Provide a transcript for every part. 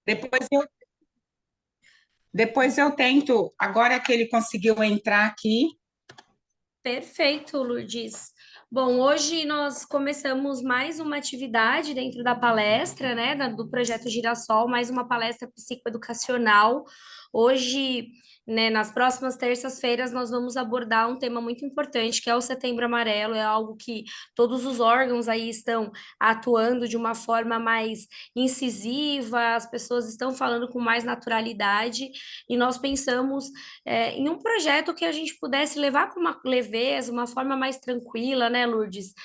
Depois eu, depois eu tento, agora que ele conseguiu entrar aqui, Perfeito, Lourdes. Bom, hoje nós começamos mais uma atividade dentro da palestra, né, do projeto Girassol, mais uma palestra psicoeducacional. Hoje, né, nas próximas terças-feiras, nós vamos abordar um tema muito importante, que é o Setembro Amarelo. É algo que todos os órgãos aí estão atuando de uma forma mais incisiva, as pessoas estão falando com mais naturalidade, e nós pensamos em um projeto que a gente pudesse levar com uma leveza, uma forma mais tranquila, né, Lourdes?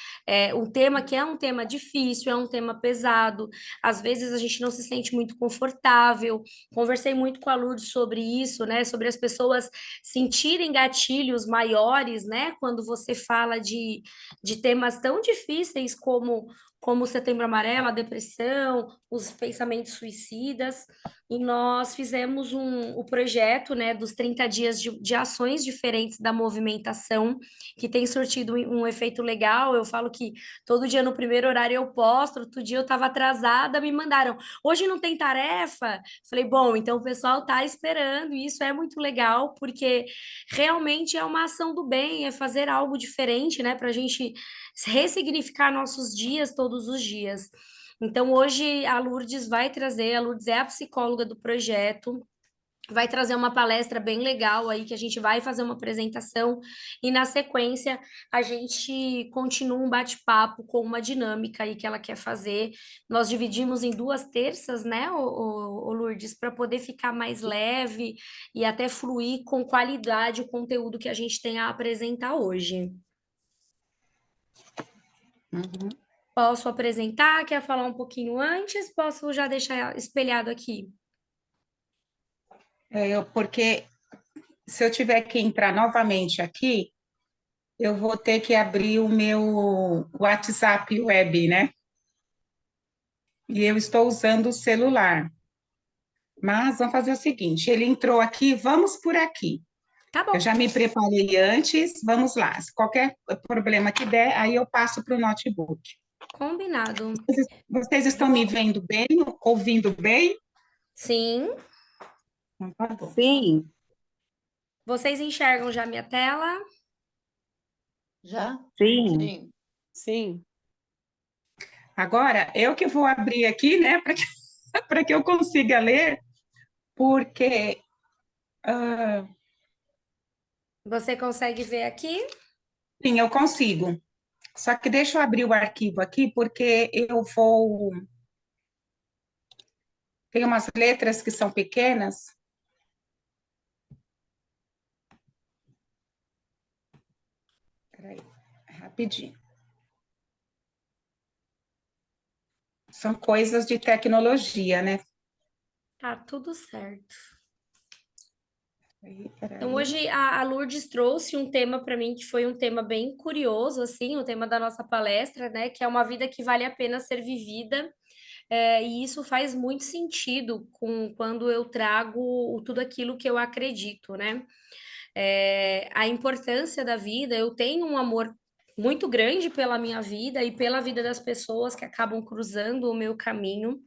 Um tema que é um tema difícil, é um tema pesado, às vezes a gente não se sente muito confortável. Conversei muito com a Lourdes sobre isso, né, sobre as pessoas sentirem gatilhos maiores, né, quando você fala de temas tão difíceis como o Setembro Amarelo, a depressão, os pensamentos suicidas. E nós fizemos o projeto, né, dos 30 dias de ações diferentes da movimentação, que tem surtido um efeito legal. Eu falo que todo dia no primeiro horário eu posto, outro dia eu estava atrasada, me mandaram, hoje não tem tarefa? Falei, bom, então o pessoal está esperando, e isso é muito legal, porque realmente é uma ação do bem, é fazer algo diferente, né, para a gente ressignificar nossos dias todos os dias. Então, hoje a Lourdes vai trazer, a Lourdes é a psicóloga do projeto, vai trazer uma palestra bem legal aí, que a gente vai fazer uma apresentação, e na sequência a gente continua um bate-papo com uma dinâmica aí que ela quer fazer. Nós dividimos em duas terças, né, o Lourdes, para poder ficar mais leve e até fluir com qualidade o conteúdo que a gente tem a apresentar hoje. uhum. Posso apresentar? Quer falar um pouquinho antes? Posso já deixar espelhado aqui? Porque se eu tiver que entrar novamente aqui, eu vou ter que abrir o meu WhatsApp web, né? E eu estou usando o celular. Mas vamos fazer o seguinte: ele entrou aqui, vamos por aqui. Tá Eu bom, já me preparei antes, vamos lá. Se qualquer problema que der, aí eu passo para o notebook. combinado. Vocês estão me Vou. vendo bem, ouvindo bem? Sim. Então, tá bom. Sim, Vocês enxergam já minha tela? Já? sim. Sim. Sim. Agora, eu que vou abrir aqui, né, para que, para que eu consiga ler, porque Você consegue ver aqui? sim, eu consigo. Só que deixa eu abrir o arquivo aqui, porque eu vou. Tem umas letras que são pequenas. Peraí, rapidinho. São coisas de tecnologia, né? Tá tudo certo. Então, Peraí. hoje a Lourdes trouxe um tema para mim que foi um tema bem curioso, assim, o tema da nossa palestra, né? Que é uma vida que vale a pena ser vivida. E isso faz muito sentido com quando eu trago tudo aquilo que eu acredito, né? A importância da vida, eu tenho um amor muito grande pela minha vida e pela vida das pessoas que acabam cruzando o meu caminho.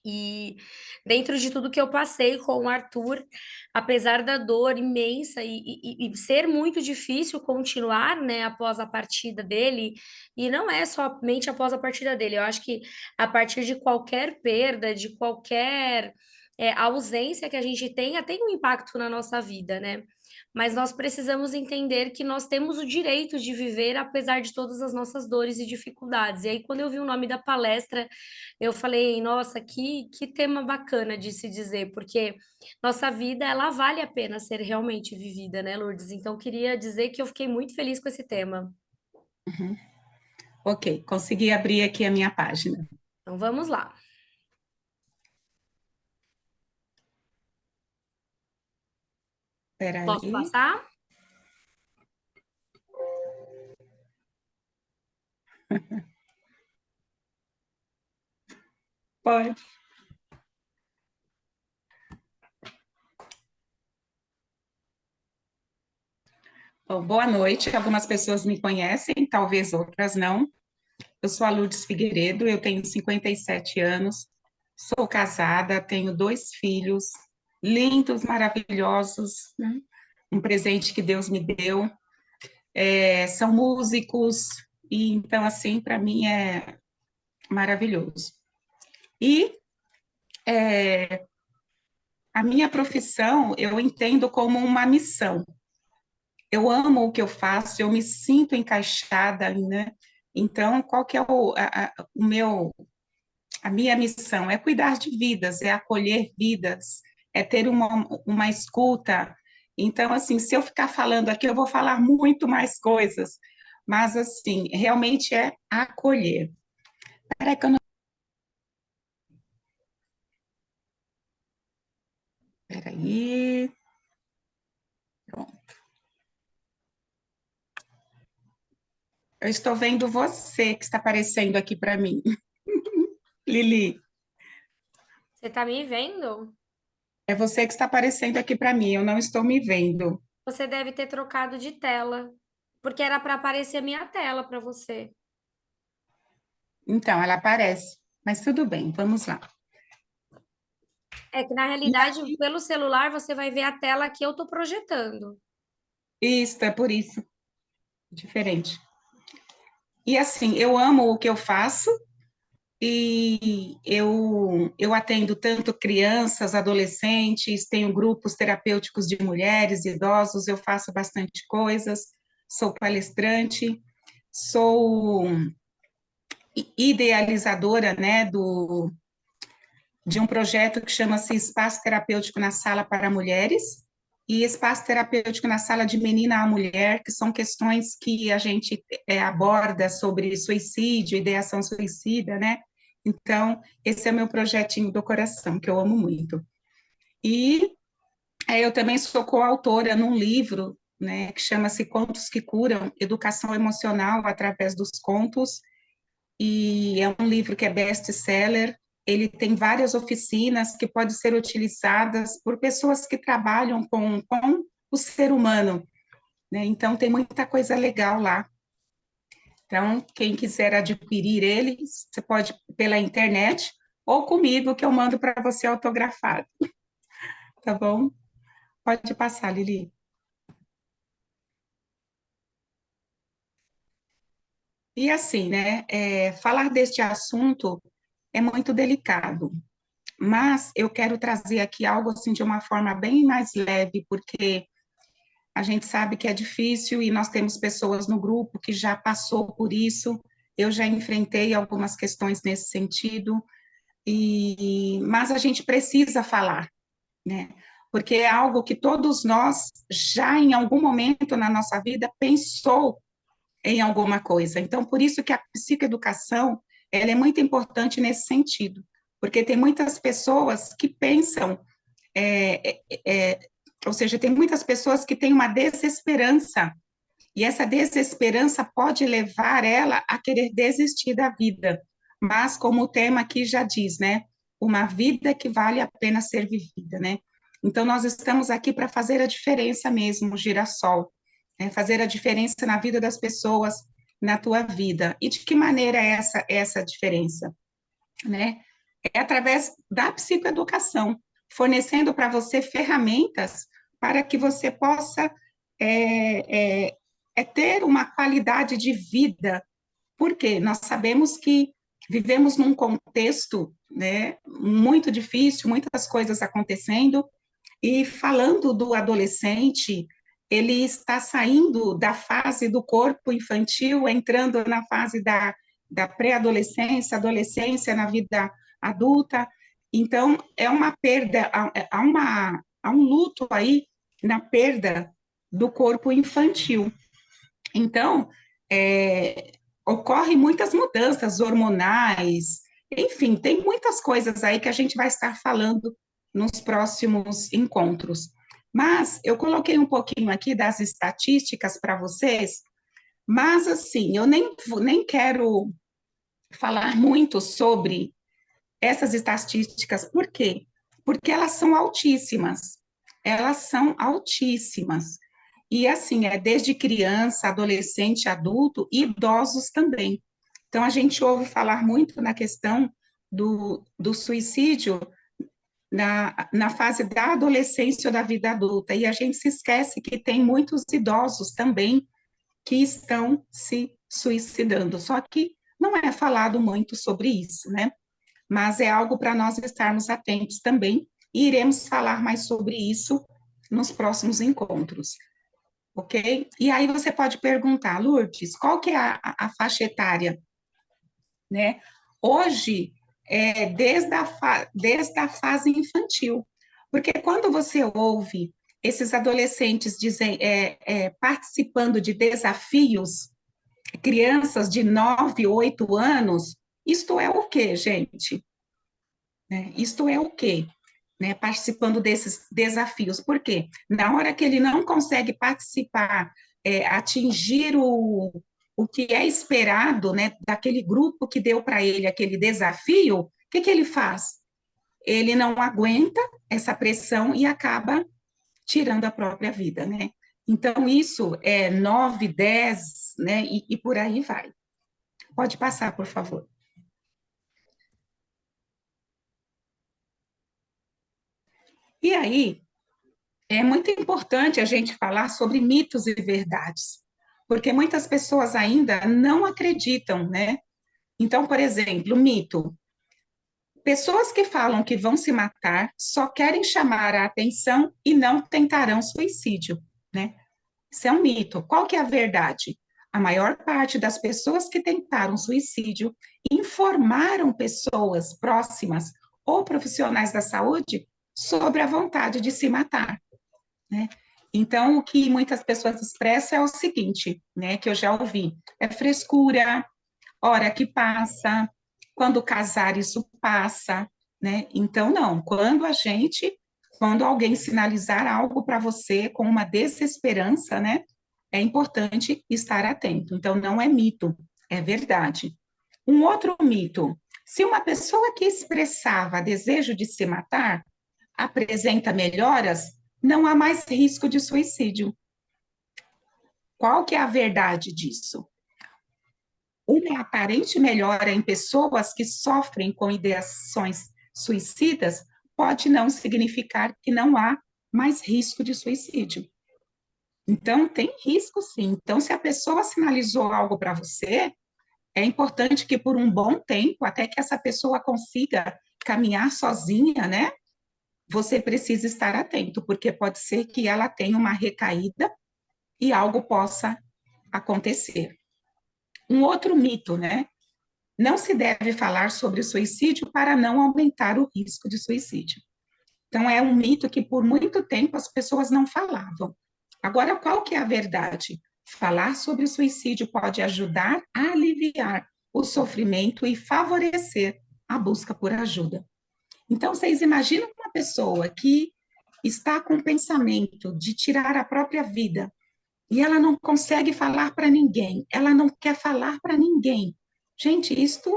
E dentro de tudo que eu passei com o Arthur, apesar da dor imensa e ser muito difícil continuar, né, após a partida dele, e não é somente após a partida dele, eu acho que a partir de qualquer perda, de qualquer ausência que a gente tenha, tem um impacto na nossa vida, né? Mas nós precisamos entender que nós temos o direito de viver apesar de todas as nossas dores e dificuldades. E aí, quando eu vi o nome da palestra, eu falei, nossa, que tema bacana de se dizer, porque nossa vida, ela vale a pena ser realmente vivida, né, Lourdes? Então, queria dizer que eu fiquei muito feliz com esse tema. Uhum. Ok, consegui abrir aqui a minha página. Então, vamos lá. Posso Peraí. passar? Pode. Bom, boa noite. Algumas pessoas me conhecem, talvez outras não. Eu sou a Lourdes Figueiredo, eu tenho 57 anos, sou casada, tenho 2 filhos, lindos, maravilhosos, né? Um presente que Deus me deu. São músicos, e então, assim, para mim é maravilhoso. E a minha profissão eu entendo como uma missão. Eu amo o que eu faço, eu me sinto encaixada, né? Então, qual que é a minha missão? É cuidar de vidas, é acolher vidas, é ter uma escuta. Então, assim, se eu ficar falando aqui, eu vou falar muito mais coisas, mas, assim, realmente é acolher. Peraí que eu não... Peraí, pronto. Eu estou vendo você que está aparecendo aqui para mim, Lili. Você tá me vendo? É você que está aparecendo aqui para mim, eu não estou me vendo. Você deve ter trocado de tela, porque era para aparecer a minha tela para você. Então, ela aparece, mas tudo bem, vamos lá. É que na E realidade, pelo celular, você vai ver a tela que eu tô projetando. isso, é por isso, diferente. E assim, eu amo o que eu faço e eu atendo tanto crianças, adolescentes, tenho grupos terapêuticos de mulheres, idosos, eu faço bastante coisas, sou palestrante, sou idealizadora, né, de um projeto que chama-se Espaço Terapêutico na Sala para Mulheres e Espaço Terapêutico na Sala de Menina a Mulher, que são questões que a gente aborda sobre suicídio, ideação suicida, né? Então, esse é meu projetinho do coração, que eu amo muito. E eu também sou coautora num livro, né, que chama-se Contos que Curam, Educação Emocional através dos Contos, e é um livro que é best-seller. Ele tem várias oficinas que podem ser utilizadas por pessoas que trabalham com o ser humano, né? Então, tem muita coisa legal lá. Então, quem quiser adquirir ele, você pode pela internet ou comigo, que eu mando para você autografado, tá bom? Pode passar, Lili. E assim, né, falar deste assunto é muito delicado, mas eu quero trazer aqui algo assim de uma forma bem mais leve, porque a gente sabe que é difícil e nós temos pessoas no grupo que já passou por isso. Eu já enfrentei algumas questões nesse sentido, mas a gente precisa falar, né? Porque é algo que todos nós já em algum momento na nossa vida pensou em alguma coisa. Então, por isso que a psicoeducação, ela é muito importante nesse sentido, porque tem muitas pessoas que pensam, é, é, é, ou seja, tem muitas pessoas que têm uma desesperança, e essa desesperança pode levar ela a querer desistir da vida. Mas, como o tema aqui já diz, né? Uma vida que vale a pena ser vivida, né? Então, nós estamos aqui para fazer a diferença mesmo, Girassol, né? Fazer a diferença na vida das pessoas, na tua vida. E de que maneira é essa diferença, né? É através da psicoeducação, fornecendo para você ferramentas para que você possa é, ter uma qualidade de vida, porque nós sabemos que vivemos num contexto, né, muito difícil, muitas coisas acontecendo, e falando do adolescente, ele está saindo da fase do corpo infantil, entrando na fase da pré-adolescência, adolescência, na vida adulta. Então, é uma perda, há um luto aí na perda do corpo infantil. Então, ocorrem muitas mudanças hormonais, enfim, tem muitas coisas aí que a gente vai estar falando nos próximos encontros. Mas eu coloquei um pouquinho aqui das estatísticas para vocês, mas assim, eu nem quero falar muito sobre essas estatísticas, por quê? Porque elas são altíssimas. Elas são altíssimas. E assim, é desde criança, adolescente, adulto e idosos também. Então, a gente ouve falar muito na questão do suicídio na fase da adolescência ou da vida adulta, e a gente se esquece que tem muitos idosos também que estão se suicidando, só que não é falado muito sobre isso, né? Mas é algo para nós estarmos atentos também, e iremos falar mais sobre isso nos próximos encontros, ok? E aí você pode perguntar, Lourdes, qual que é a faixa etária, né? Hoje, desde a fase infantil, porque quando você ouve esses adolescentes participando de desafios, crianças de 9, 8 anos, isto é o quê, gente? Isto é o quê? Né, participando desses desafios. Por quê? Na hora que ele não consegue participar, atingir o que é esperado, né, daquele grupo que deu para ele aquele desafio, o que, que ele faz? Ele não aguenta essa pressão e acaba tirando a própria vida, né? Então, isso é 9, 10, né, e por aí vai. Pode passar, por favor. E aí, é muito importante a gente falar sobre mitos e verdades, porque muitas pessoas ainda não acreditam, né? Então, por exemplo, mito. Pessoas que falam que vão se matar só querem chamar a atenção e não tentarão suicídio, né? Isso é um mito. Qual que é a verdade? A maior parte das pessoas que tentaram suicídio informaram pessoas próximas ou profissionais da saúde sobre a vontade de se matar, né? Então, o que muitas pessoas expressam é o seguinte, né, que eu já ouvi, é frescura, hora que passa, quando casar isso passa, né? Então, não, quando alguém sinalizar algo para você com uma desesperança, né, é importante estar atento. Então, não é mito, é verdade. Um outro mito, se uma pessoa que expressava desejo de se matar apresenta melhoras, não há mais risco de suicídio. Qual que é a verdade disso? Uma aparente melhora em pessoas que sofrem com ideações suicidas pode não significar que não há mais risco de suicídio. Então, tem risco sim. Então, se a pessoa sinalizou algo para você, é importante que por um bom tempo, até que essa pessoa consiga caminhar sozinha, né? Você precisa estar atento, porque pode ser que ela tenha uma recaída e algo possa acontecer. Um outro mito, né? Não se deve falar sobre o suicídio para não aumentar o risco de suicídio. Então, é um mito que por muito tempo as pessoas não falavam. Agora, qual que é a verdade? Falar sobre o suicídio pode ajudar a aliviar o sofrimento e favorecer a busca por ajuda. Então, vocês imaginam uma pessoa que está com o pensamento de tirar a própria vida e ela não consegue falar para ninguém, ela não quer falar para ninguém. Gente, isto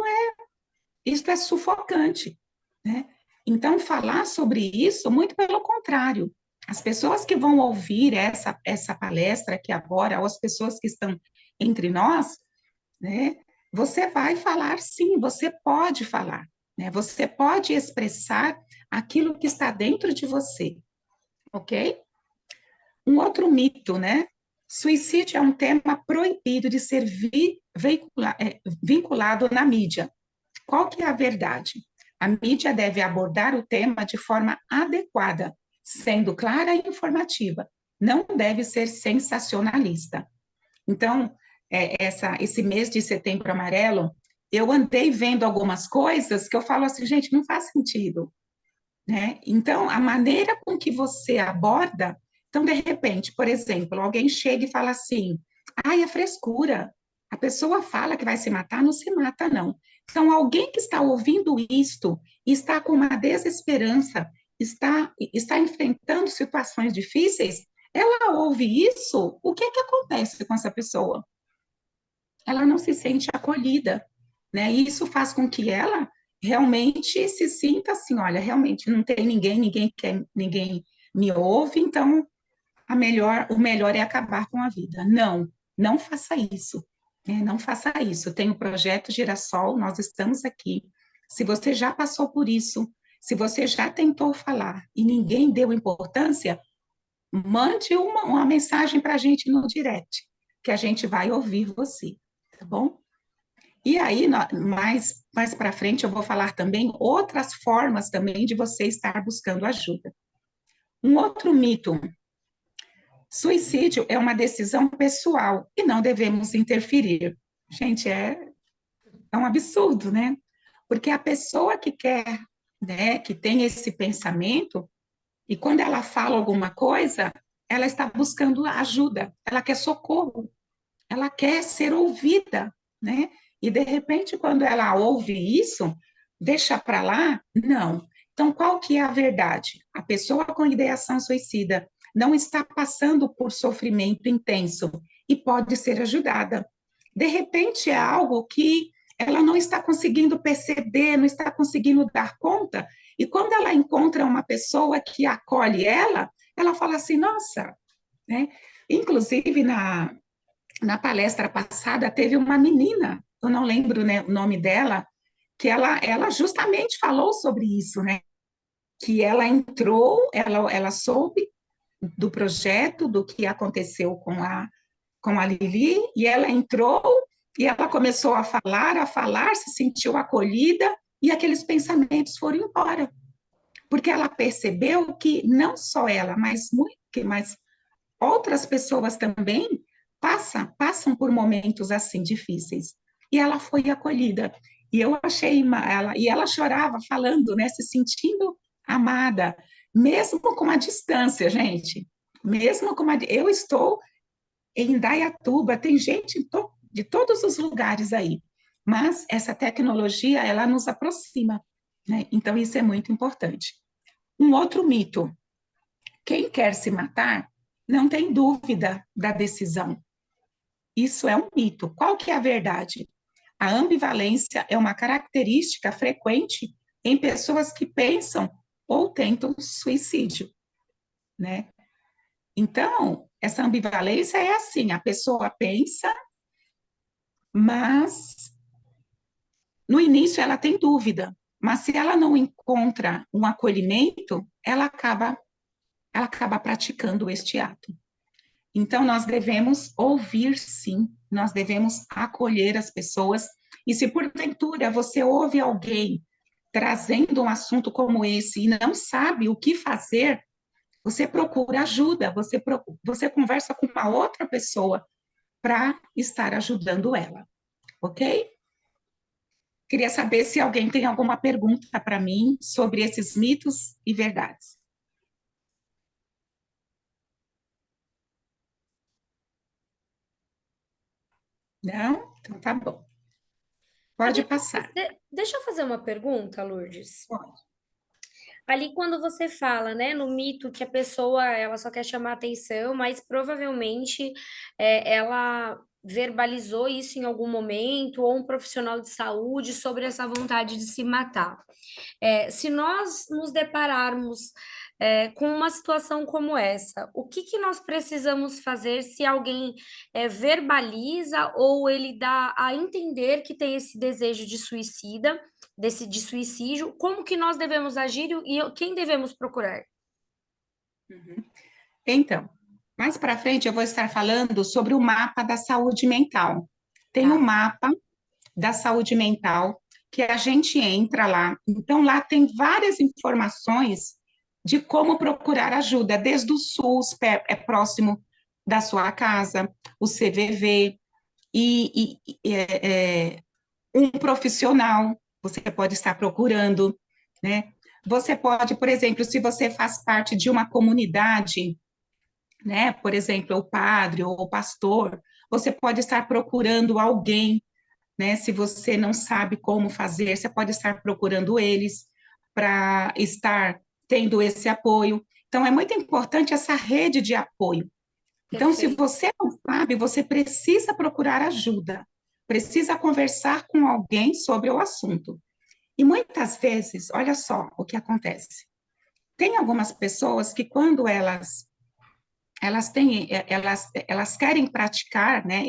é sufocante, né? Então, falar sobre isso, muito pelo contrário. As pessoas que vão ouvir essa palestra aqui agora, ou as pessoas que estão entre nós, né? Você vai falar sim, você pode falar, né? Você pode expressar aquilo que está dentro de você, ok? Um outro mito, né? Suicídio é um tema proibido de ser vinculado na mídia. Qual que é a verdade? A mídia deve abordar o tema de forma adequada, sendo clara e informativa. Não deve ser sensacionalista. Então, esse mês de Setembro Amarelo, eu andei vendo algumas coisas que eu falo assim, gente, não faz sentido, né? Então, a maneira com que você aborda, então, de repente, por exemplo, alguém chega e fala assim, ai, é frescura, a pessoa fala que vai se matar, não se mata, não. Então, alguém que está ouvindo isto, está com uma desesperança, está enfrentando situações difíceis, ela ouve isso, o que é que acontece com essa pessoa? Ela não se sente acolhida, né? E isso faz com que ela realmente se sinta assim, olha, realmente não tem ninguém, ninguém quer, ninguém me ouve, então o melhor é acabar com a vida. Não, não faça isso, né? Não faça isso. Tem o projeto Girassol, nós estamos aqui Se você já passou por isso, se você já tentou falar e ninguém deu importância, mande uma mensagem para a gente no direct, que a gente vai ouvir você, tá bom? E aí, mais para frente, eu vou falar também outras formas também de você estar buscando ajuda. Um outro mito: suicídio é uma decisão pessoal e não devemos interferir. Gente, é um absurdo, né? Porque a pessoa que quer, né, que tem esse pensamento, e quando ela fala alguma coisa, ela está buscando ajuda, ela quer socorro, ela quer ser ouvida, né? E de repente, quando ela ouve isso, deixa para lá, não. Então, qual que é a verdade? A pessoa com ideação suicida não está passando por sofrimento intenso e pode ser ajudada. De repente, é algo que ela não está conseguindo perceber, não está conseguindo dar conta, e quando ela encontra uma pessoa que acolhe ela fala assim, nossa, né? Inclusive, na palestra passada, teve uma menina, eu não lembro, né, o nome dela, que ela justamente falou sobre isso, né? Que ela entrou, ela soube do projeto, do que aconteceu com a Lili, e ela entrou e ela começou a falar, se sentiu acolhida, e aqueles pensamentos foram embora. Porque ela percebeu que não só ela, mas outras pessoas também passam por momentos assim difíceis. E ela foi acolhida. E eu achei ela, e ela chorava falando, né, se sentindo amada, mesmo com a distância, gente. Mesmo com eu estou em Indaiatuba, tem gente de todos os lugares aí. Mas essa tecnologia, ela nos aproxima, né? Então isso é muito importante. Um outro mito: quem quer se matar não tem dúvida da decisão. Isso é um mito. Qual que é a verdade? A ambivalência é uma característica frequente em pessoas que pensam ou tentam suicídio, né? Então, essa ambivalência é assim, a pessoa pensa, mas no início ela tem dúvida, mas se ela não encontra um acolhimento, ela acaba praticando este ato. Então, nós devemos ouvir, sim, nós devemos acolher as pessoas. E se porventura você ouve alguém trazendo um assunto como esse e não sabe o que fazer, você procura ajuda, você conversa com uma outra pessoa para estar ajudando ela, ok? Queria saber se alguém tem alguma pergunta para mim sobre esses mitos e verdades. Não? Então tá bom. E Pode passar. deixa eu fazer uma pergunta, Lourdes. Pode. Ali quando você fala, né, no mito que a pessoa ela só quer chamar atenção, mas provavelmente ela verbalizou isso em algum momento, ou um profissional de saúde sobre essa vontade de se matar. Se nós nos depararmos com uma situação como essa, o que que nós precisamos fazer se alguém verbaliza ou ele dá a entender que tem esse desejo de suicida, de suicídio, como que nós devemos agir e quem devemos procurar? Uhum. Então, mais para frente eu vou estar falando sobre o mapa da saúde mental. Tem um Tá, mapa da saúde mental que a gente entra lá. Então, lá tem várias informações de como procurar ajuda, desde o SUS, é próximo da sua casa, o CVV, um profissional, você pode estar procurando, né? Você pode, por exemplo, se você faz parte de uma comunidade, né? Por exemplo, o padre ou o pastor, você pode estar procurando alguém, né? Se você não sabe como fazer, você pode estar procurando eles para estar tendo esse apoio. Então, é muito importante essa rede de apoio. Então, se perfeito. você não sabe, você precisa procurar ajuda, precisa conversar com alguém sobre o assunto. E muitas vezes, olha só o que acontece. Tem algumas pessoas que quando elas querem praticar, né,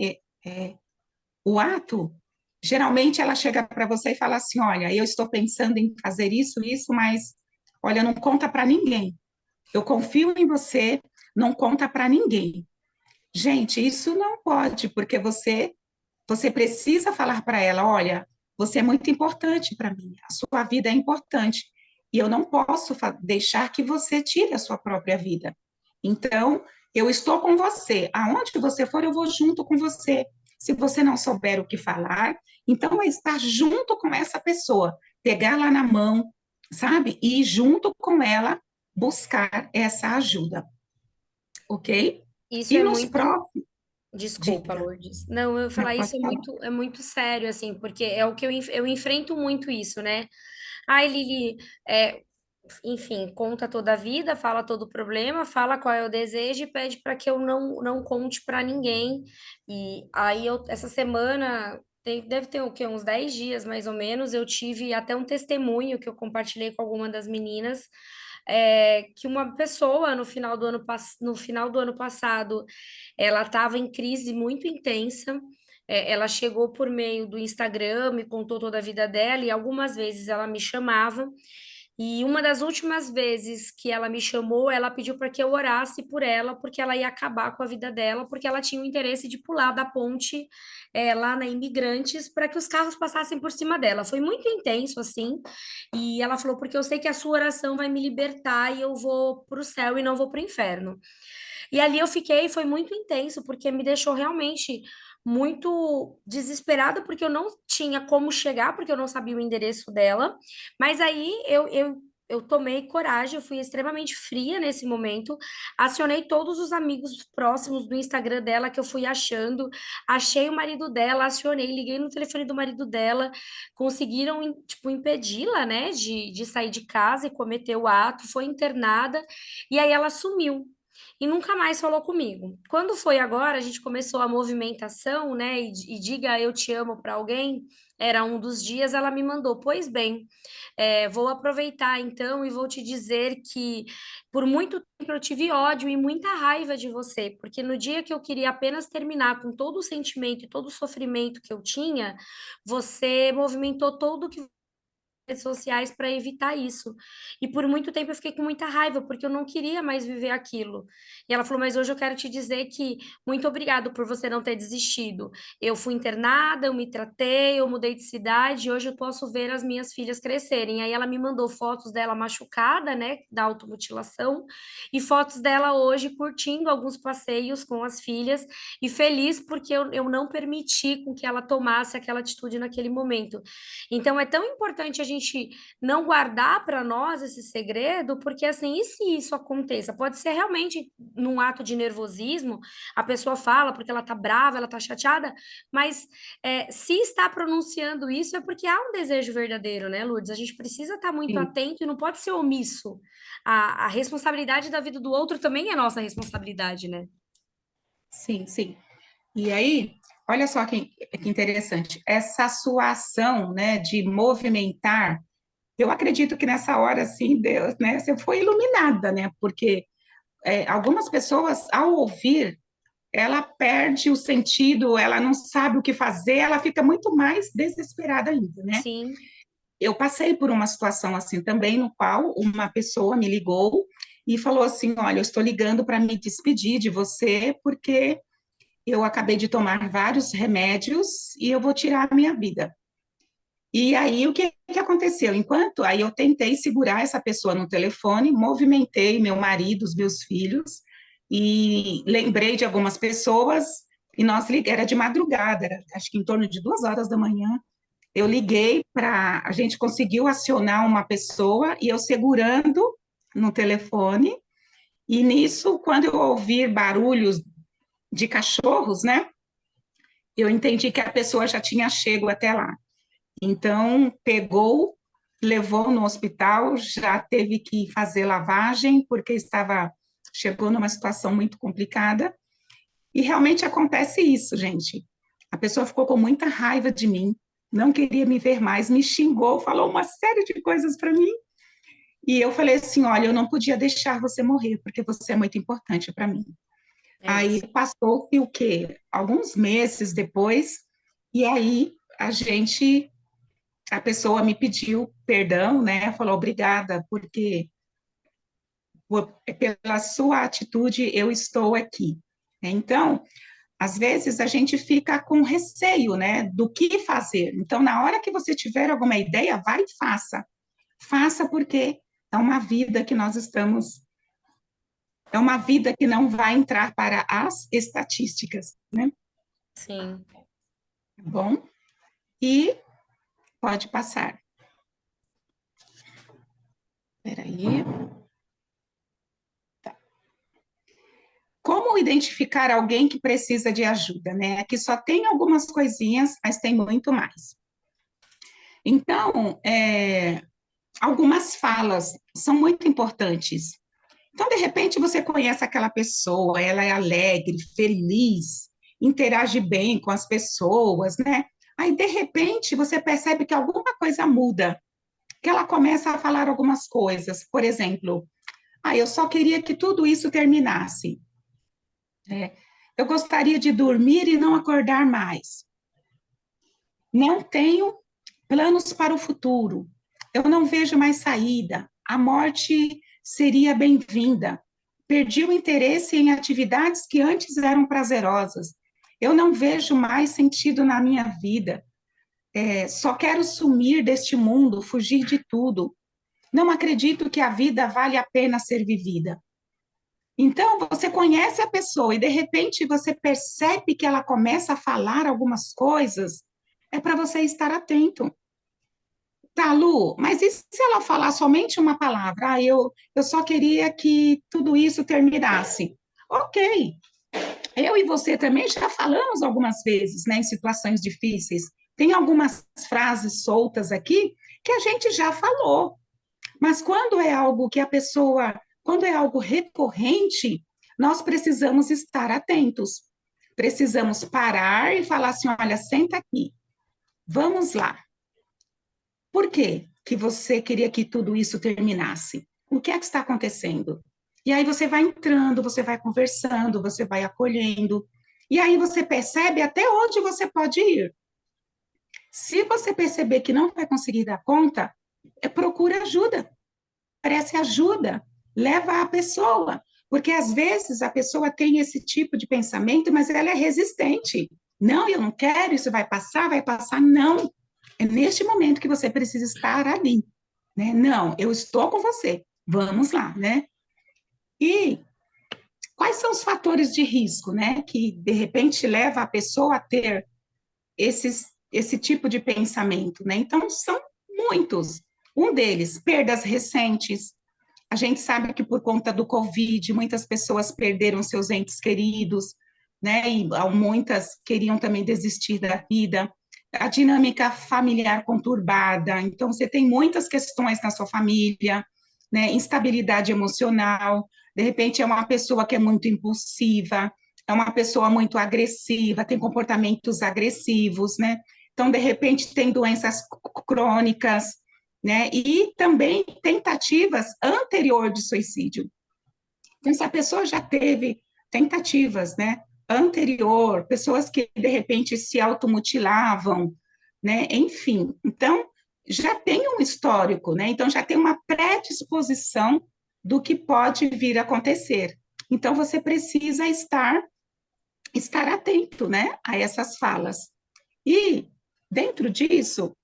o ato, Geralmente ela chega para você e fala assim: olha, eu estou pensando em fazer isso, isso, mas olha, não conta para ninguém. Eu confio em você, não conta para ninguém. Gente, isso não pode, porque você precisa falar para ela: olha, você é muito importante para mim, a sua vida é importante, e eu não posso deixar que você tire a sua própria vida. Então, eu estou com você. Aonde você for, eu vou junto com você. Se você não souber o que falar, então é estar junto com essa pessoa, pegar lá na mão, sabe? E ir junto com ela buscar essa ajuda, ok? Isso E é nos muito. próximos, Desculpa, diga, Lourdes. Não, eu ia não falar pode isso falar. é muito sério, assim, porque é o que eu enfrento muito isso, né? Ai, Lili, é, enfim, conta toda a vida, fala todo o problema, fala qual é o desejo e pede para que eu não conte para ninguém. E aí, essa semana, deve ter o quê? Uns 10 dias mais ou menos, eu tive até um testemunho que eu compartilhei com alguma das meninas. Que uma pessoa no final do ano passado ela estava em crise muito intensa. Ela chegou por meio do Instagram, me contou toda a vida dela e algumas vezes ela me chamava. E uma das últimas vezes que ela me chamou, ela pediu para que eu orasse por ela, porque ela ia acabar com a vida dela, porque ela tinha o interesse de pular da ponte, lá na Imigrantes, para que os carros passassem por cima dela. Foi muito intenso, assim. E ela falou: porque eu sei que a sua oração vai me libertar e eu vou para o céu e não vou para o inferno. E ali eu fiquei, foi muito intenso, porque me deixou realmente muito desesperada, porque eu não tinha como chegar, porque eu não sabia o endereço dela. Mas aí eu tomei coragem, eu fui extremamente fria nesse momento, acionei todos os amigos próximos do Instagram dela que eu fui achando, achei o marido dela, acionei, liguei no telefone do marido dela, conseguiram, tipo, impedi-la, né, de sair de casa e cometer o ato, foi internada, e aí ela sumiu e nunca mais falou comigo. Quando foi agora, a gente começou a movimentação, né? E diga eu te amo para alguém. Era um dos dias, ela me mandou. Pois bem, vou aproveitar então e vou te dizer que por muito tempo eu tive ódio e muita raiva de você, porque no dia que eu queria apenas terminar com todo o sentimento e todo o sofrimento que eu tinha, você movimentou todo o que redes sociais para evitar isso. E por muito tempo eu fiquei com muita raiva, porque eu não queria mais viver aquilo. E ela falou: mas hoje eu quero te dizer que muito obrigado por você não ter desistido. Eu fui internada, eu me tratei, eu mudei de cidade, e hoje eu posso ver as minhas filhas crescerem. Aí ela me mandou fotos dela machucada, né, da automutilação, e fotos dela hoje curtindo alguns passeios com as filhas e feliz porque eu não permiti com que ela tomasse aquela atitude naquele momento. Então, é tão importante a gente não guardar para nós esse segredo, porque assim, e se isso aconteça? Pode ser realmente num ato de nervosismo, a pessoa fala porque ela tá brava, ela tá chateada, mas se está pronunciando isso é porque há um desejo verdadeiro, né, Lourdes? A gente precisa estar muito Sim, atento e não pode ser omisso. A responsabilidade da vida do outro também é nossa responsabilidade, né? sim, sim. E aí, olha só que interessante, essa sua ação, né, de movimentar, eu acredito que nessa hora, assim, Deus, né, você foi iluminada, né, porque algumas pessoas, ao ouvir, ela perde o sentido, ela não sabe o que fazer, ela fica muito mais desesperada ainda, né? Sim. Eu passei por uma situação assim também, no qual uma pessoa me ligou e falou assim: olha, eu estou ligando para me despedir de você, porque eu acabei de tomar vários remédios e eu vou tirar a minha vida. E aí, o que aconteceu? Enquanto aí eu tentei segurar essa pessoa no telefone, movimentei meu marido, os meus filhos, e lembrei de algumas pessoas, e era de madrugada, acho que em torno de 2 horas da manhã. Eu liguei para. A gente conseguiu acionar uma pessoa, e eu segurando no telefone, e nisso, quando eu ouvi barulhos de cachorros, né? Eu entendi que a pessoa já tinha chego até lá. Então, pegou, levou no hospital, já teve que fazer lavagem, porque chegou numa situação muito complicada. E realmente acontece isso, gente. A pessoa ficou com muita raiva de mim, não queria me ver mais, me xingou, falou uma série de coisas para mim. E eu falei assim: olha, eu não podia deixar você morrer, porque você é muito importante para mim. É Aí isso. passou-se o quê? Alguns meses depois, e aí a pessoa me pediu perdão, né? Falou obrigada, porque pela sua atitude eu estou aqui. Então, às vezes a gente fica com receio, né, do que fazer. Então, na hora que você tiver alguma ideia, vai e faça. Faça porque é uma vida que nós estamos, é uma vida que não vai entrar para as estatísticas, né? Sim. Tá bom? E pode passar. Espera aí. Como identificar alguém que precisa de ajuda, né? Aqui só tem algumas coisinhas, mas tem muito mais. Então, algumas falas são muito importantes. Então, de repente, você conhece aquela pessoa, ela é alegre, feliz, interage bem com as pessoas, né? Aí, de repente, você percebe que alguma coisa muda, que ela começa a falar algumas coisas. Por exemplo, eu só queria que tudo isso terminasse. Eu gostaria de dormir e não acordar mais. Não tenho planos para o futuro. Eu não vejo mais saída. A morte seria bem-vinda. Perdi o interesse em atividades que antes eram prazerosas. Eu não vejo mais sentido na minha vida. Só quero sumir deste mundo, fugir de tudo. Não acredito que a vida vale a pena ser vivida. Então, você conhece a pessoa e, de repente, você percebe que ela começa a falar algumas coisas, é para você estar atento. Tá, Lu, mas e se ela falar somente uma palavra? Eu só queria que tudo isso terminasse. Ok, eu e você também já falamos algumas vezes, né, em situações difíceis. Tem algumas frases soltas aqui que a gente já falou, mas quando é algo recorrente, nós precisamos estar atentos. Precisamos parar e falar assim: olha, senta aqui, vamos lá. Por que que você queria que tudo isso terminasse? O que é que está acontecendo? E aí você vai entrando, você vai conversando, você vai acolhendo, e aí você percebe até onde você pode ir. Se você perceber que não vai conseguir dar conta, procura ajuda, oferece ajuda, leva a pessoa, porque às vezes a pessoa tem esse tipo de pensamento, mas ela é resistente. Não, eu não quero, isso vai passar, não. É neste momento que você precisa estar ali, né? Não, eu estou com você, vamos lá, né? E quais são os fatores de risco, né, que de repente leva a pessoa a ter esse tipo de pensamento, né? Então, são muitos. Um deles, perdas recentes. A gente sabe que por conta do Covid, muitas pessoas perderam seus entes queridos, né? E muitas queriam também desistir da vida. A dinâmica familiar conturbada. Então, você tem muitas questões na sua família, né? Instabilidade emocional. De repente, é uma pessoa que é muito impulsiva, é uma pessoa muito agressiva, tem comportamentos agressivos, né? Então, de repente, tem doenças crônicas, né? E também tentativas anterior de suicídio. Então, se a pessoa já teve tentativas, né, anterior, pessoas que de repente se automutilavam, né, enfim, então já tem um histórico, né? Então já tem uma predisposição do que pode vir a acontecer. Então você precisa estar atento, né, a essas falas. E dentro disso,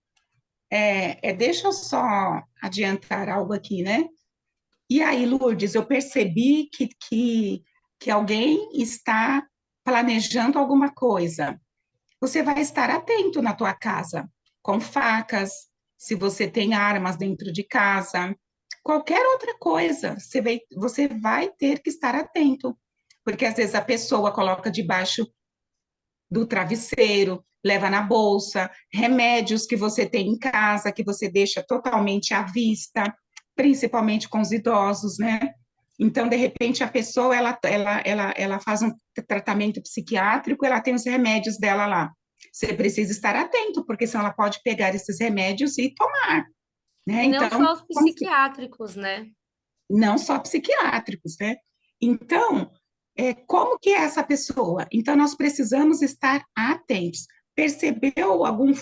deixa eu só adiantar algo aqui, né? E aí, Lourdes, eu percebi que alguém está planejando alguma coisa. Você vai estar atento na tua casa, com facas, se você tem armas dentro de casa, qualquer outra coisa, você vai ter que estar atento, porque às vezes a pessoa coloca debaixo do travesseiro, leva na bolsa, remédios que você tem em casa, que você deixa totalmente à vista, principalmente com os idosos, né? Então, de repente, a pessoa, ela faz um tratamento psiquiátrico, ela tem os remédios dela lá. Você precisa estar atento, porque senão ela pode pegar esses remédios e tomar, né? E não Então, só os psiquiátricos, né? não só psiquiátricos, né? Então, como que é essa pessoa? Então, nós precisamos estar atentos. percebeu algum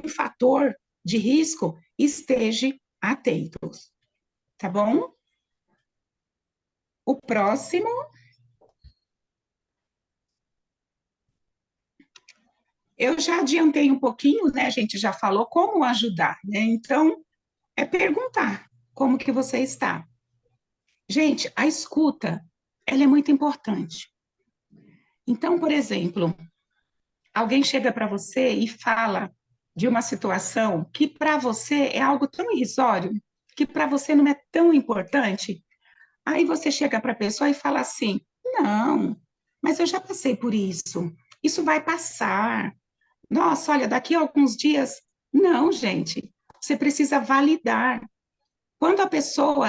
fator de risco, esteja atentos, tá bom? O próximo. Eu já adiantei um pouquinho, né? A gente já falou como ajudar, né? Então, é perguntar como que você está. Gente, a escuta, ela é muito importante. Então, por exemplo, alguém chega para você e fala de uma situação que para você é algo tão irrisório, que para você não é tão importante. Aí você chega para a pessoa e fala assim: não, mas eu já passei por isso. Isso vai passar. Nossa, olha, daqui a alguns dias. Não, gente. Você precisa validar. Quando a pessoa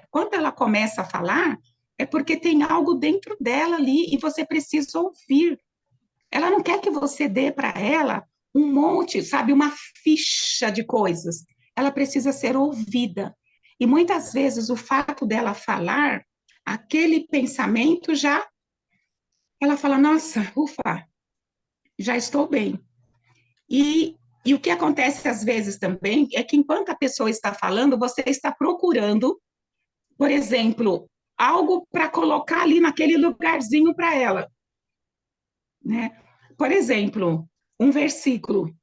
quando ela começa a falar, é porque tem algo dentro dela ali e você precisa ouvir. Ela não quer que você dê para ela um monte, sabe, uma ficha de coisas. Ela precisa ser ouvida. E muitas vezes o fato dela falar, aquele pensamento já, ela fala, nossa, ufa, já estou bem. E o que acontece às vezes também é que enquanto a pessoa está falando, você está procurando, por exemplo, algo para colocar ali naquele lugarzinho para ela, né? Por exemplo, um versículo.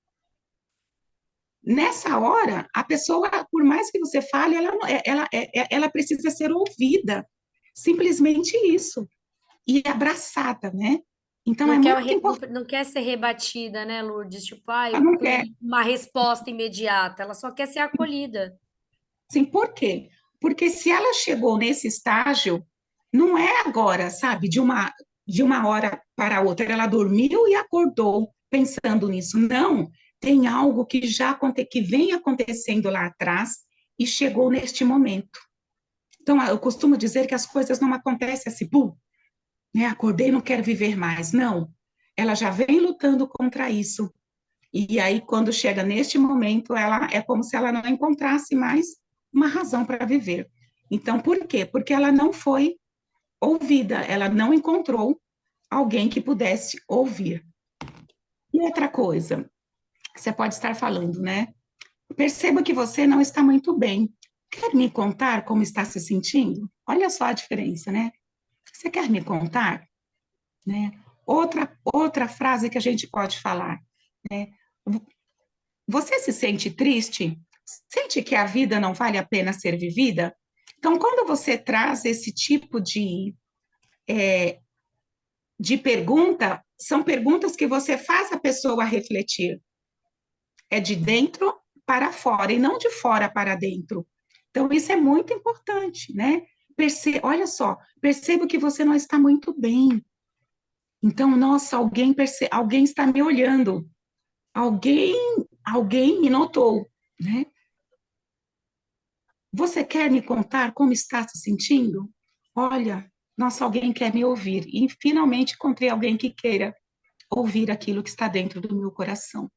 Nessa hora, a pessoa, por mais que você fale, ela precisa ser ouvida. Simplesmente isso. E abraçada, né? Então, é muito importante. Não quer ser rebatida, né, Lourdes? Tipo, ah, Ela eu não quer. queria uma resposta imediata. Ela só quer ser acolhida. Assim, por quê? Porque se ela chegou nesse estágio, não é agora, sabe, de uma hora para outra. Ela dormiu e acordou pensando nisso. Não, tem algo que vem acontecendo lá atrás e chegou neste momento. Então, eu costumo dizer que as coisas não acontecem assim, pum, né? Acordei, não quero viver mais. Não, ela já vem lutando contra isso. E aí, quando chega neste momento, ela é como se ela não encontrasse mais uma razão para viver. Então, por quê? Porque ela não foi ouvida, ela não encontrou alguém que pudesse ouvir. E outra coisa, você pode estar falando, né? Perceba que você não está muito bem. Quer me contar como está se sentindo? Olha só a diferença, né? Você quer me contar? Né? Outra frase que a gente pode falar, né? Você se sente triste? Sente que a vida não vale a pena ser vivida? Então, quando você traz esse tipo de pergunta, são perguntas que você faz a pessoa refletir. É de dentro para fora e não de fora para dentro. Então, isso é muito importante, né? Olha só, percebo que você não está muito bem. Então, nossa, alguém está me olhando. Alguém, alguém me notou, né? Você quer me contar como está se sentindo? Olha, nossa, alguém quer me ouvir. E finalmente encontrei alguém que queira ouvir aquilo que está dentro do meu coração.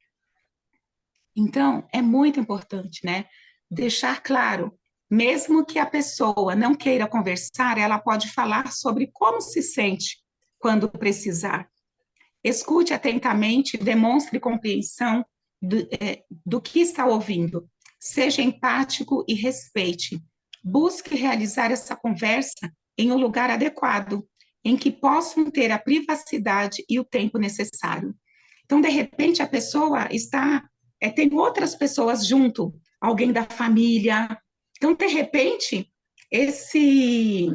Então, é muito importante, né? Deixar claro, mesmo que a pessoa não queira conversar, ela pode falar sobre como se sente quando precisar. Escute atentamente, demonstre compreensão do que está ouvindo. Seja empático e respeite. Busque realizar essa conversa em um lugar adequado, em que possam ter a privacidade e o tempo necessário. Então, de repente, a pessoa tem outras pessoas junto, alguém da família. Então, de repente, esse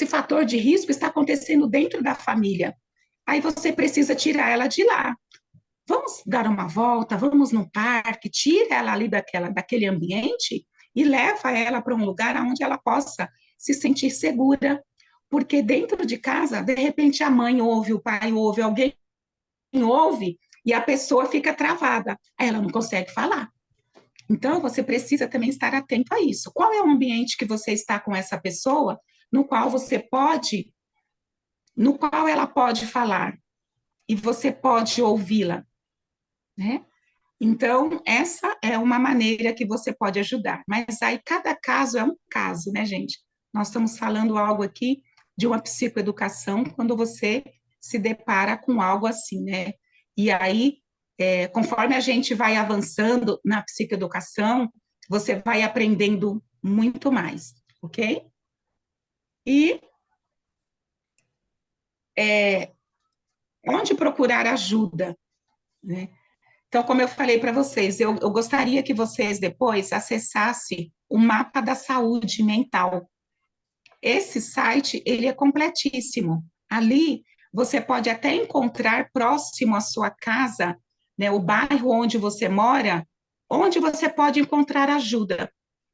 fator de risco está acontecendo dentro da família. Aí você precisa tirar ela de lá. Vamos dar uma volta, vamos no parque, tira ela ali daquele ambiente e leva ela para um lugar onde ela possa se sentir segura. Porque dentro de casa, de repente, a mãe ouve, o pai ouve, alguém ouve e a pessoa fica travada. Aí ela não consegue falar. Então, você precisa também estar atento a isso. Qual é o ambiente que você está com essa pessoa, no qual ela pode falar e você pode ouvi-la, né? Então, essa é uma maneira que você pode ajudar. Mas aí, cada caso é um caso, né, gente? Nós estamos falando algo aqui de uma psicoeducação quando você se depara com algo assim, né? E aí, Conforme a gente vai avançando na psicoeducação, você vai aprendendo muito mais, ok? E onde procurar ajuda, né? Então, como eu falei para vocês, eu gostaria que vocês depois acessassem o mapa da saúde mental. Esse site, ele é completíssimo. Ali, você pode até encontrar próximo à sua casa, né, o bairro onde você mora, onde você pode encontrar ajuda.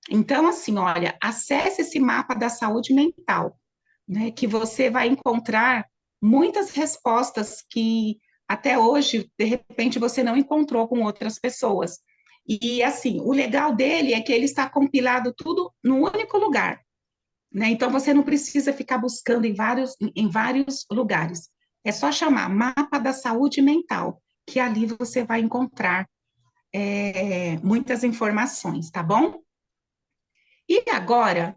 Então, assim, olha, acesse esse mapa da saúde mental, né, que você vai encontrar muitas respostas que até hoje, de repente, você não encontrou com outras pessoas. E, assim, o legal dele é que ele está compilado tudo num único lugar, né? Então, você não precisa ficar buscando em vários lugares. É só chamar Mapa da Saúde Mental, que ali você vai encontrar muitas informações, tá bom? E agora,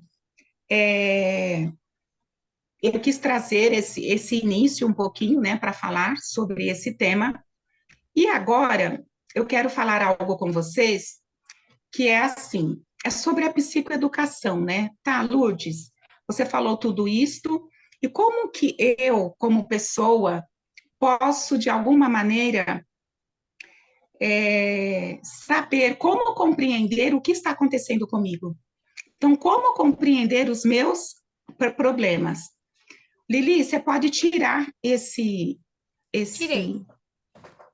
eu quis trazer esse início um pouquinho, né, para falar sobre esse tema. E agora, eu quero falar algo com vocês que é assim, é sobre a psicoeducação, né? Tá, Lourdes, você falou tudo isto, e como que eu, como pessoa, posso, de alguma maneira, saber como compreender o que está acontecendo comigo? Então, como compreender os meus problemas? Lili, você pode tirar Tirei. esse,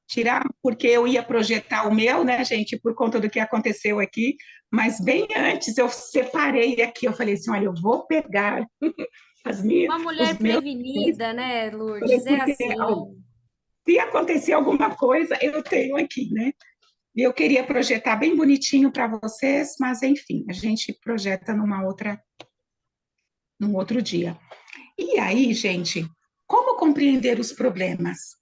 tirar, porque eu ia projetar o meu, né, gente, por conta do que aconteceu aqui, mas bem antes eu separei aqui, eu falei assim, olha, eu vou pegar Uma os mulher meus, prevenida, né, Lourdes? É porque assim. se acontecer alguma coisa, eu tenho aqui, né? E eu queria projetar bem bonitinho para vocês, mas enfim, a gente projeta num outro dia. E aí, gente, como compreender os problemas?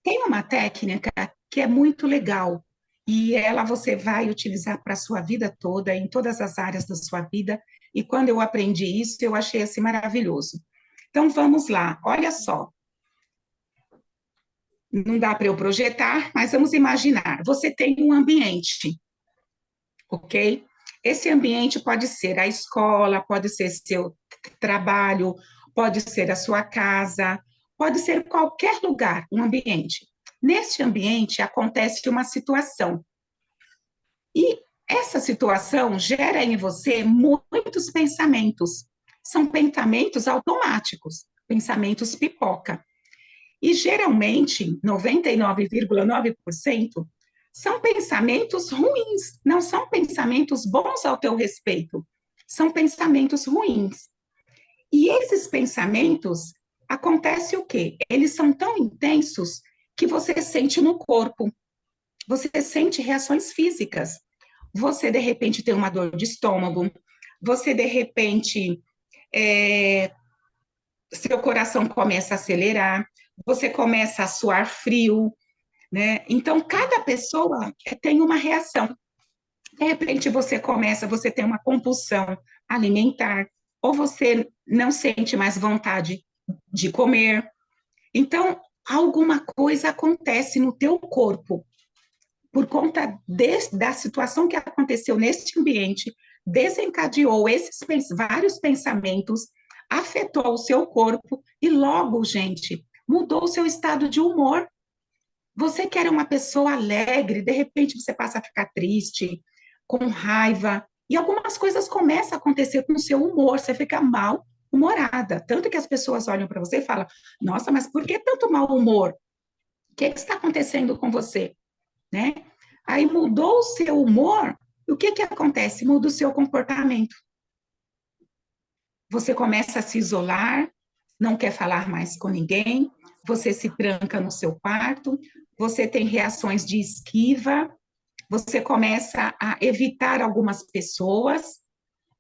Tem uma técnica que é muito legal e ela você vai utilizar para a sua vida toda, em todas as áreas da sua vida. E quando eu aprendi isso, eu achei assim maravilhoso. Então vamos lá, olha só. Não dá para eu projetar, mas vamos imaginar. Você tem um ambiente, ok? Esse ambiente pode ser a escola, pode ser seu trabalho, pode ser a sua casa, pode ser qualquer lugar, um ambiente. Neste ambiente acontece uma situação e essa situação gera em você muitos pensamentos. São pensamentos automáticos, pensamentos pipoca. E geralmente, 99,9% são pensamentos ruins, não são pensamentos bons ao teu respeito, são pensamentos ruins. E esses pensamentos, acontece o quê? Eles são tão intensos que você sente no corpo, você sente reações físicas. Você, de repente, tem uma dor de estômago, você, de repente, seu coração começa a acelerar, você começa a suar frio, né? Então, cada pessoa tem uma reação. De repente, você tem uma compulsão alimentar, ou você não sente mais vontade de comer. Então, alguma coisa acontece no teu corpo por conta da situação que aconteceu neste ambiente, desencadeou esses vários pensamentos, afetou o seu corpo e logo, gente, mudou o seu estado de humor. Você que era uma pessoa alegre, de repente você passa a ficar triste, com raiva, e algumas coisas começam a acontecer com o seu humor, você fica mal humorada. Tanto que as pessoas olham para você e falam: Nossa, mas por que tanto mau humor? O que está acontecendo com você? Né? Aí mudou o seu humor, e o que acontece? Muda o seu comportamento. Você começa a se isolar, não quer falar mais com ninguém, você se tranca no seu quarto, você tem reações de esquiva, você começa a evitar algumas pessoas,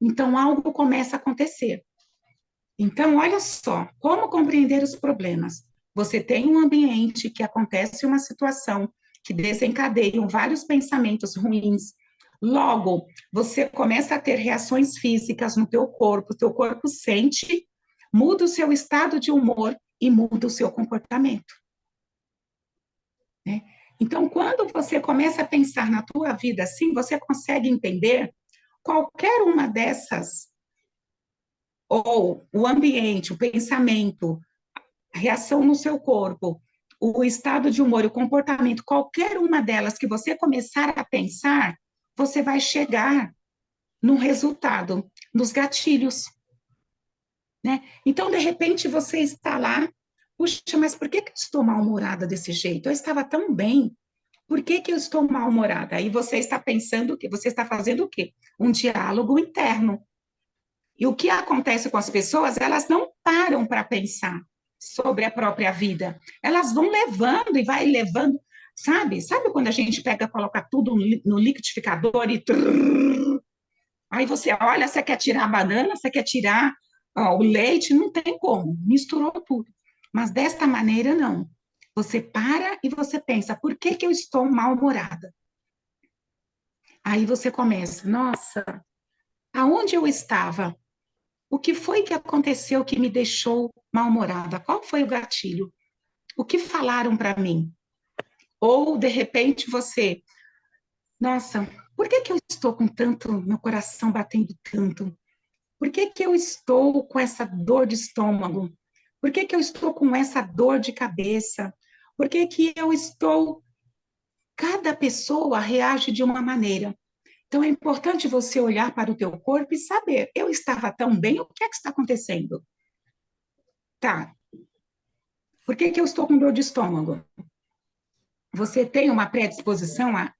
então algo começa a acontecer. Então, olha só, como compreender os problemas? Você tem um ambiente que acontece uma situação que desencadeia vários pensamentos ruins. Logo, você começa a ter reações físicas no teu corpo sente, muda o seu estado de humor e muda o seu comportamento. Né? Então, quando você começa a pensar na tua vida assim, você consegue entender qualquer uma dessas, ou o ambiente, o pensamento, a reação no seu corpo, o estado de humor, o comportamento, qualquer uma delas que você começar a pensar, você vai chegar no resultado, nos gatilhos, né? Então, de repente, você está lá, puxa, mas por que que eu estou mal-humorada desse jeito? Eu estava tão bem, por que que eu estou mal-humorada? Aí você está pensando que você está fazendo o quê? Um diálogo interno. E o que acontece com as pessoas, elas não param para pensar sobre a própria vida. Elas vão levando e vai levando, sabe? Sabe quando a gente pega, coloca tudo no liquidificador e trrr, aí você olha, você quer tirar a banana, você quer tirar ó, o leite, não tem como, misturou tudo. Mas desta maneira, não. Você para e você pensa, por que que eu estou mal-humorada? Aí você começa, nossa, aonde eu estava? O que foi que aconteceu que me deixou mal-humorada? Qual foi o gatilho? O que falaram para mim? Ou, de repente, você, nossa, por que que eu estou com tanto, meu coração batendo tanto? Por que que eu estou com essa dor de estômago? Por que que eu estou com essa dor de cabeça? Por que que eu estou... Cada pessoa reage de uma maneira. Então, é importante você olhar para o teu corpo e saber, eu estava tão bem, o que é que está acontecendo? Tá, por que que eu estou com dor de estômago? Você tem uma predisposição a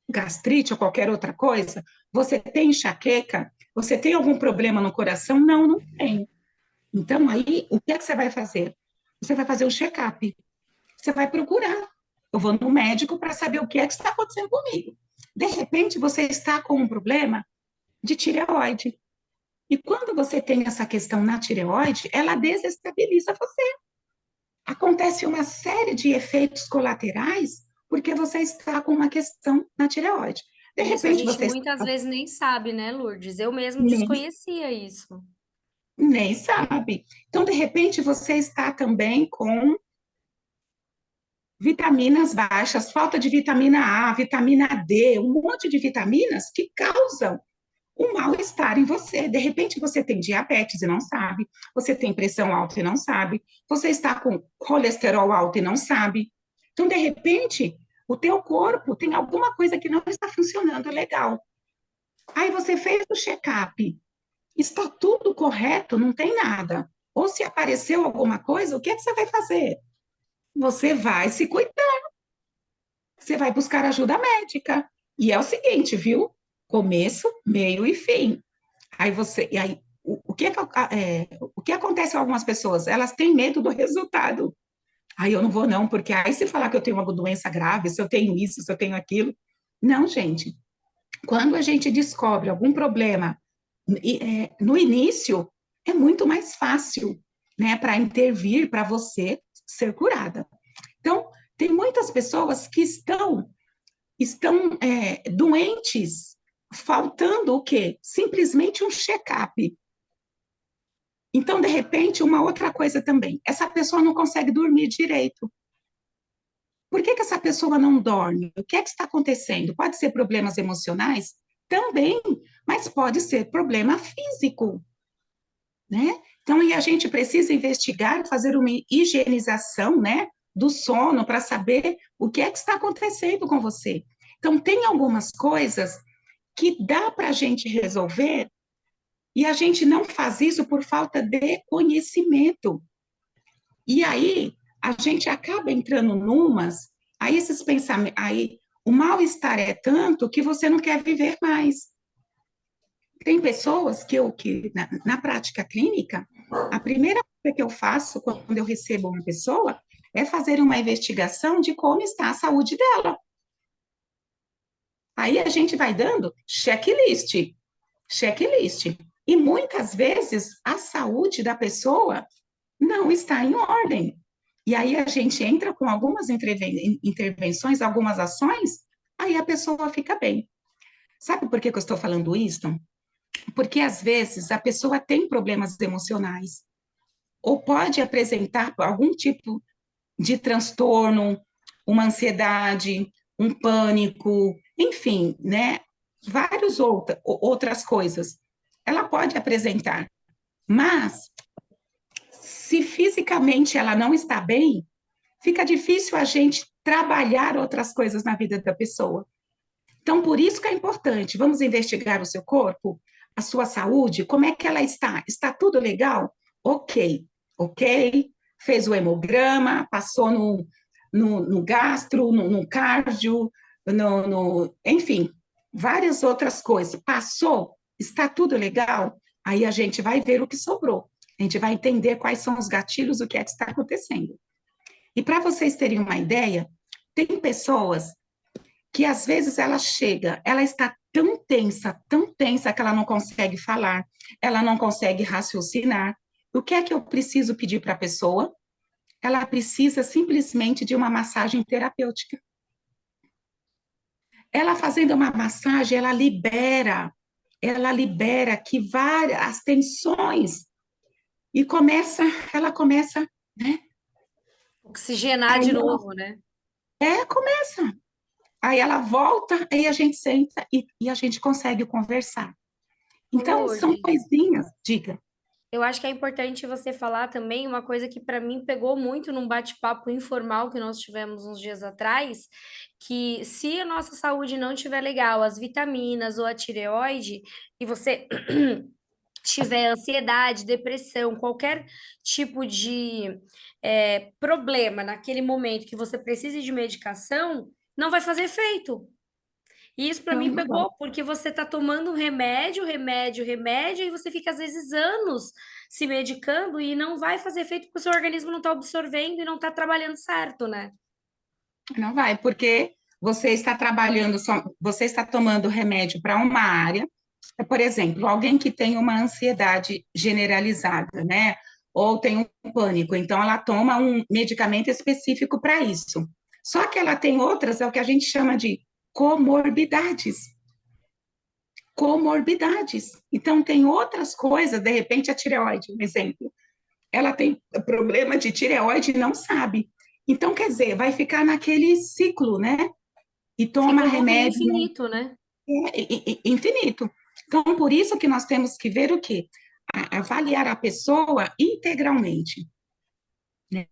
gastrite ou qualquer outra coisa? Você tem enxaqueca? Você tem algum problema no coração? Não, não tem. Então, aí, o que é que você vai fazer? Você vai fazer um check-up. Você vai procurar. Eu vou no médico para saber o que é que está acontecendo comigo. De repente, você está com um problema de tireoide. E quando você tem essa questão na tireoide, ela desestabiliza você. Acontece uma série de efeitos colaterais porque você está com uma questão na tireoide. De Isso a repente, gente você muitas está... vezes nem sabe, né, Lourdes? Eu mesmo Nem, desconhecia isso. nem sabe. Então, de repente, você está também com vitaminas baixas, falta de vitamina A, vitamina D, um monte de vitaminas que causam um mal-estar em você. De repente, você tem diabetes e não sabe, você tem pressão alta e não sabe, você está com colesterol alto e não sabe. Então, de repente, o teu corpo tem alguma coisa que não está funcionando legal. Aí você fez o check-up, está tudo correto, não tem nada. Ou se apareceu alguma coisa, o que é que você vai fazer? Você vai se cuidar, você vai buscar ajuda médica. E é o seguinte, viu? Começo, meio e fim. Aí você, e aí, o que acontece com algumas pessoas? Elas têm medo do resultado. Aí eu não vou não, porque aí se falar que eu tenho uma doença grave, se eu tenho isso, se eu tenho aquilo. Não, gente. Quando a gente descobre algum problema no início, é muito mais fácil, né, para intervir, para você ser curada. Então, tem muitas pessoas que estão doentes, faltando o quê? Simplesmente um check-up. Então, de repente, uma outra coisa também, essa pessoa não consegue dormir direito. Por que que essa pessoa não dorme? O que é que está acontecendo? Pode ser problemas emocionais? Também, mas pode ser problema físico, né? Então, e a gente precisa investigar, fazer uma higienização, né, do sono para saber o que é que está acontecendo com você. Então, tem algumas coisas que dá para a gente resolver e a gente não faz isso por falta de conhecimento. E aí a gente acaba entrando numas, aí esses pensamentos, aí o mal-estar é tanto que você não quer viver mais. Tem pessoas que na prática clínica, a primeira coisa que eu faço quando eu recebo uma pessoa é fazer uma investigação de como está a saúde dela. Aí a gente vai dando checklist, checklist. E muitas vezes a saúde da pessoa não está em ordem. E aí a gente entra com algumas intervenções, algumas ações, aí a pessoa fica bem. Sabe por que que eu estou falando isso? Porque às vezes a pessoa tem problemas emocionais, ou pode apresentar algum tipo de transtorno, uma ansiedade, um pânico, enfim, né? Várias outras coisas. Ela pode apresentar, mas se fisicamente ela não está bem, fica difícil a gente trabalhar outras coisas na vida da pessoa. Então, por isso que é importante, vamos investigar o seu corpo, a sua saúde, como é que ela está? Está tudo legal? Ok, ok, fez o hemograma, passou no gastro, no cardio, enfim, várias outras coisas. Passou, está tudo legal? Aí a gente vai ver o que sobrou. A gente vai entender quais são os gatilhos, o que é que está acontecendo. E para vocês terem uma ideia, tem pessoas que às vezes ela chega, ela está tão tensa que ela não consegue falar, ela não consegue raciocinar. O que é que eu preciso pedir para a pessoa? Ela precisa simplesmente de uma massagem terapêutica. Ela fazendo uma massagem, ela libera que várias as tensões e ela começa, né? Oxigenar Aí de novo, né? começa. Aí ela volta, aí a gente senta e a gente consegue conversar. Ô, Então, são Lourdes, coisinhas, diga. eu acho que é importante você falar também uma coisa que para mim pegou muito num bate-papo informal que nós tivemos uns dias atrás, que se a nossa saúde não estiver legal, as vitaminas ou a tireoide, e você tiver ansiedade, depressão, qualquer tipo de problema naquele momento que você precise de medicação, não vai fazer efeito. E isso para Não, mim não vai. pegou, porque você está tomando remédio, remédio, remédio, e você fica às vezes anos se medicando e não vai fazer efeito porque o seu organismo não está absorvendo e não está trabalhando certo, né? Não vai, porque você está trabalhando, você está tomando remédio para uma área, por exemplo, alguém que tem uma ansiedade generalizada, né? Ou tem um pânico, então ela toma um medicamento específico para isso. Só que ela tem outras, é o que a gente chama de comorbidades. Comorbidades. Então, tem outras coisas, de repente, a tireoide, um exemplo. Ela tem problema de tireoide e não sabe. Então, quer dizer, vai ficar naquele ciclo, né? E toma Fica um bucle remédio, né? infinito, né? Infinito. Então, por isso que nós temos que ver o quê? Avaliar a pessoa integralmente, né?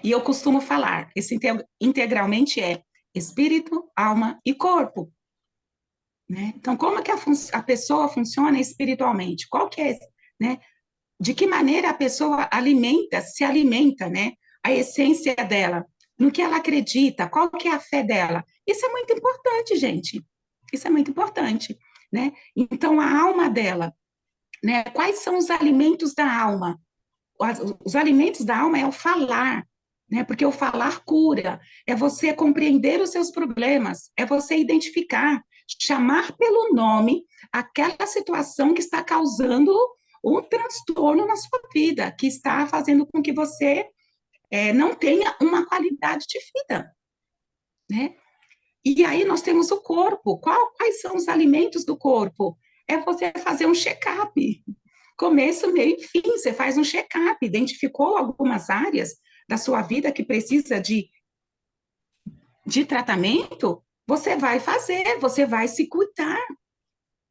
E eu costumo falar, esse integralmente é espírito, alma e corpo, né? Então, como que a pessoa funciona espiritualmente? Qual que é, né? De que maneira a pessoa se alimenta, né? A essência dela, no que ela acredita, qual que é a fé dela. Isso é muito importante, gente. Isso é muito importante, né? Então, a alma dela, né? Quais são os alimentos da alma? Os alimentos da alma é o falar, né? Porque o falar cura, é você compreender os seus problemas, é você identificar, chamar pelo nome aquela situação que está causando um transtorno na sua vida, que está fazendo com que você não tenha uma qualidade de vida, né? E aí nós temos o corpo. Quais são os alimentos do corpo? É você fazer um check-up. Começo, meio e fim. Você faz um check-up. Identificou algumas áreas da sua vida que precisa de tratamento? Você vai fazer, você vai se cuidar,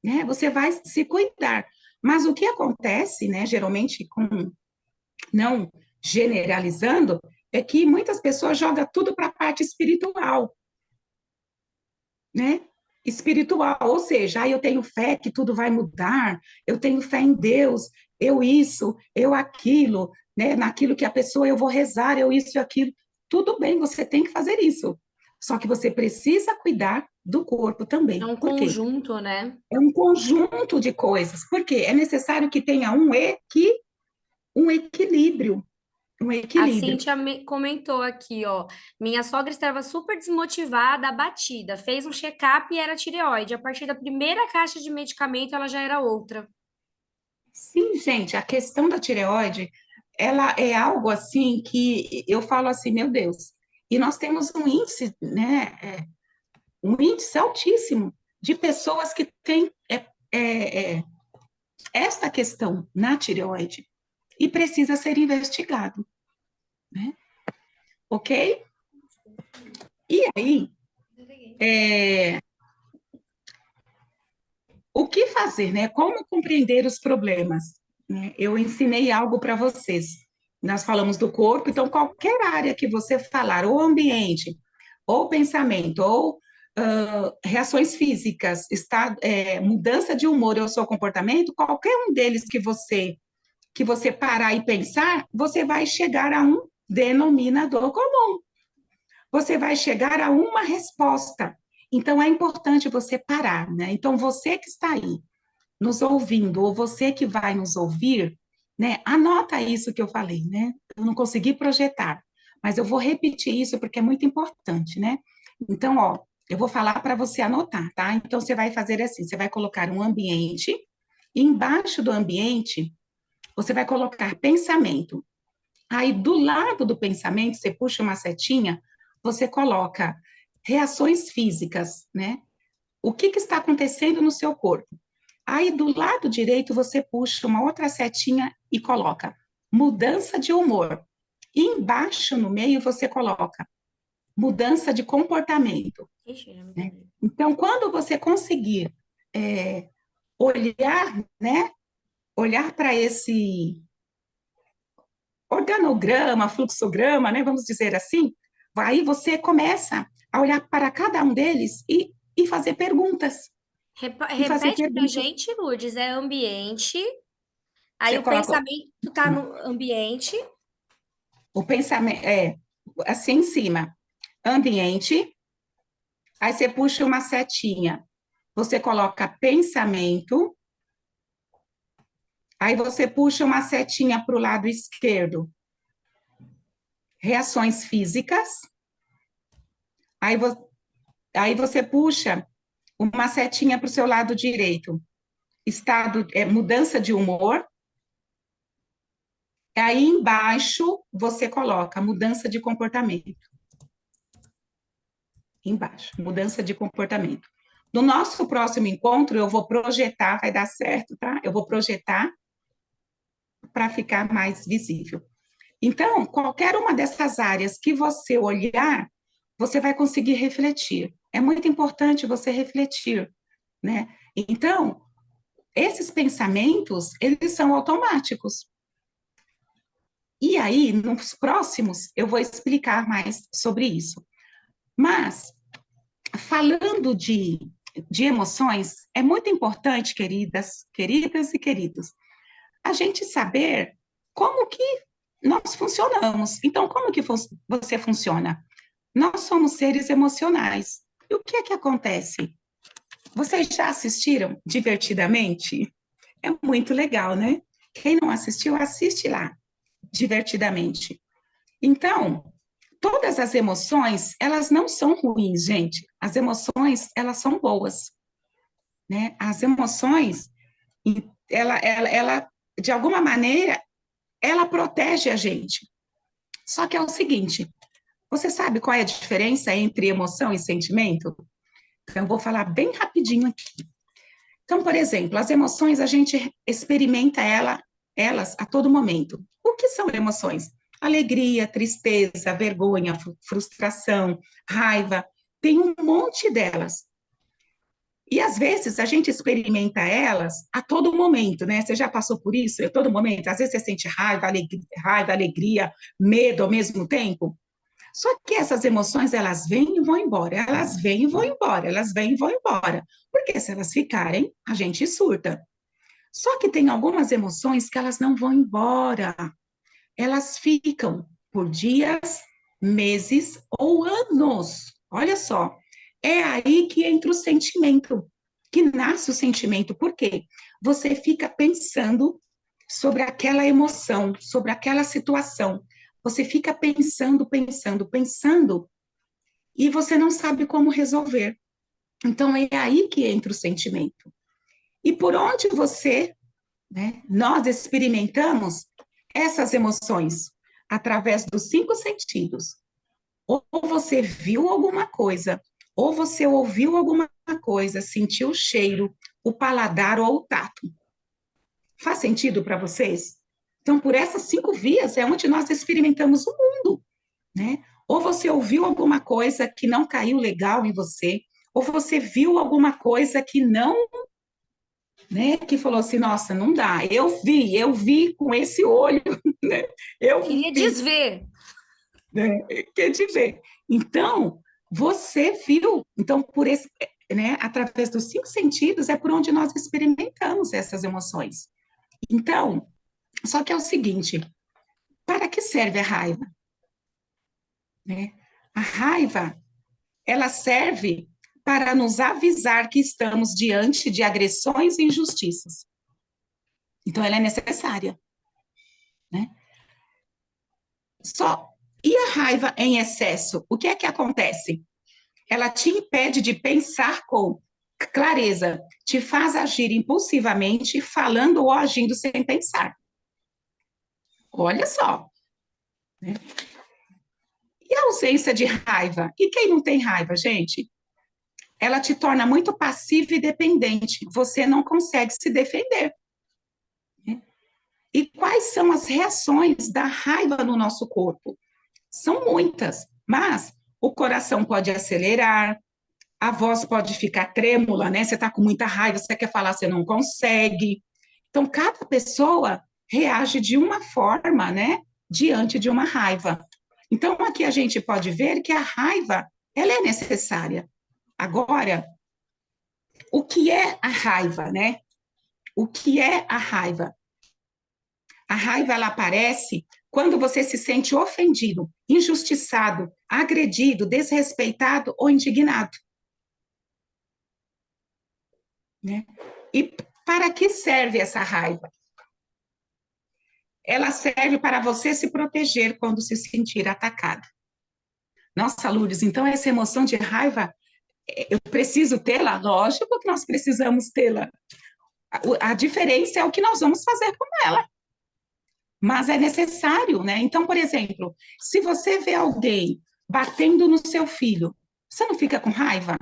né? Você vai se cuidar. Mas o que acontece, né, geralmente, não generalizando, é que muitas pessoas jogam tudo para a parte espiritual, né? Espiritual, ou seja, eu tenho fé que tudo vai mudar, eu tenho fé em Deus, eu isso, eu aquilo, né? Naquilo que a pessoa eu vou rezar, eu isso e aquilo. Tudo bem, você tem que fazer isso. Só que você precisa cuidar do corpo É também. um Por quê? conjunto, né? É um conjunto de coisas. Por quê? É necessário que tenha um equilíbrio, um A equilíbrio. Cíntia comentou aqui, ó. Minha sogra estava super desmotivada, abatida. Fez um check-up e era tireoide. A partir da primeira caixa de medicamento, ela já era outra. Sim, gente, a questão da tireoide, ela é algo assim que eu falo assim, meu Deus. E nós temos um índice, né, um índice altíssimo de pessoas que têm esta questão na tireoide e precisa ser investigado, né? Ok? E aí, o que fazer, né? Como compreender os problemas? Né? Eu ensinei algo para vocês. Nós falamos do corpo, então qualquer área que você falar, ou ambiente, ou pensamento, ou reações físicas, mudança de humor ou seu comportamento, qualquer um deles que você parar e pensar, você vai chegar a um denominador comum. Você vai chegar a uma resposta. Então é importante você parar, né? Então você que está aí nos ouvindo, ou você que vai nos ouvir, né? Anota isso que eu falei, né? Eu não consegui projetar, mas eu vou repetir isso porque é muito importante, né? Então, ó, eu vou falar para você anotar, tá? Então, você vai fazer assim: você vai colocar um ambiente, e embaixo do ambiente, você vai colocar pensamento. Aí, do lado do pensamento, você puxa uma setinha, você coloca reações físicas, né? O que está acontecendo no seu corpo? Aí, do lado direito, você puxa uma outra setinha e coloca mudança de humor. E embaixo, no meio, você coloca mudança de comportamento. Ixi, já me Né? perdi. Então, quando você conseguir olhar, né? Olhar para esse organograma, fluxograma, né? Vamos dizer assim, aí você começa a olhar para cada um deles e fazer perguntas. E fazer Repete pra perguntas. gente, Lourdes, é ambiente, aí Você o coloca pensamento tá no ambiente, o pensamento, assim em cima, ambiente, aí você puxa uma setinha, você coloca pensamento, aí você puxa uma setinha para o lado esquerdo, reações físicas, aí, aí você puxa uma setinha para o seu lado direito, mudança de humor, aí embaixo você coloca mudança de comportamento. Embaixo, mudança de comportamento. No nosso próximo encontro, eu vou projetar, vai dar certo, tá? Eu vou projetar para ficar mais visível. Então, qualquer uma dessas áreas que você olhar, você vai conseguir refletir. É muito importante você refletir, né? Então, esses pensamentos, eles são automáticos. E aí, nos próximos, eu vou explicar mais sobre isso. Mas, falando de emoções, é muito importante, queridas e queridos, a gente saber como que nós funcionamos. Então, como que você funciona? Nós somos seres emocionais. E o que é que acontece? Vocês já assistiram Divertidamente? É muito legal, né? Quem não assistiu, assiste lá, Divertidamente. Então, todas as emoções, elas não são ruins, gente. As emoções, elas são boas, né? As emoções, ela, de alguma maneira, ela protege a gente. Só que é o seguinte, você sabe qual é a diferença entre emoção e sentimento? Então, eu vou falar bem rapidinho aqui. Então, por exemplo, as emoções, a gente experimenta elas a todo momento. O que são emoções? Alegria, tristeza, vergonha, frustração, raiva, tem um monte delas. E às vezes a gente experimenta elas a todo momento, né? Você já passou por isso? A todo momento? Às vezes você sente raiva, alegria, medo ao mesmo tempo. Só que essas emoções, elas vêm e vão embora, elas vêm e vão embora, elas vêm e vão embora. Porque se elas ficarem, a gente surta. Só que tem algumas emoções que elas não vão embora. Elas ficam por dias, meses ou anos. Olha só, é aí que entra o sentimento, que nasce o sentimento. Por quê? Você fica pensando sobre aquela emoção, sobre aquela situação. Você fica pensando, pensando, pensando, e você não sabe como resolver. Então, é aí que entra o sentimento. E por onde você, né, nós experimentamos essas emoções? Através dos cinco sentidos. Ou você viu alguma coisa, ou você ouviu alguma coisa, sentiu o cheiro, o paladar ou o tato. Faz sentido para vocês? Então, por essas cinco vias é onde nós experimentamos o mundo, né? ou você ouviu alguma coisa que não caiu legal em você, ou você viu alguma coisa que não, né, que falou assim, nossa, não dá, eu vi com esse olho, né, eu Queria vi, desver. né, quer dizer, então, você viu, então, por esse, né, através dos 5 sentidos é por onde nós experimentamos essas emoções. Então, só que é o seguinte, para que serve a raiva? Né? A raiva, ela serve para nos avisar que estamos diante de agressões e injustiças. Então, ela é necessária, né? Só, e a raiva em excesso? O que é que acontece? Ela te impede de pensar com clareza, te faz agir impulsivamente, falando ou agindo sem pensar. Olha só, né? E a ausência de raiva? E quem não tem raiva, gente? Ela te torna muito passivo e dependente. Você não consegue se defender. Né? E quais são as reações da raiva no nosso corpo? São muitas, mas o coração pode acelerar, a voz pode ficar trêmula, né? Você está com muita raiva, você quer falar, você não consegue. Então, cada pessoa reage de uma forma, né? Diante de uma raiva. Então, aqui a gente pode ver que a raiva, ela é necessária. Agora, o que é a raiva, né? O que é a raiva? A raiva, ela aparece quando você se sente ofendido, injustiçado, agredido, desrespeitado ou indignado. Né? E para que serve essa raiva? Ela serve para você se proteger quando se sentir atacado. Nossa, Lourdes, então essa emoção de raiva, eu preciso tê-la? Lógico que nós precisamos tê-la. A diferença é o que nós vamos fazer com ela. Mas é necessário, né? Então, por exemplo, se você vê alguém batendo no seu filho, você não fica com raiva?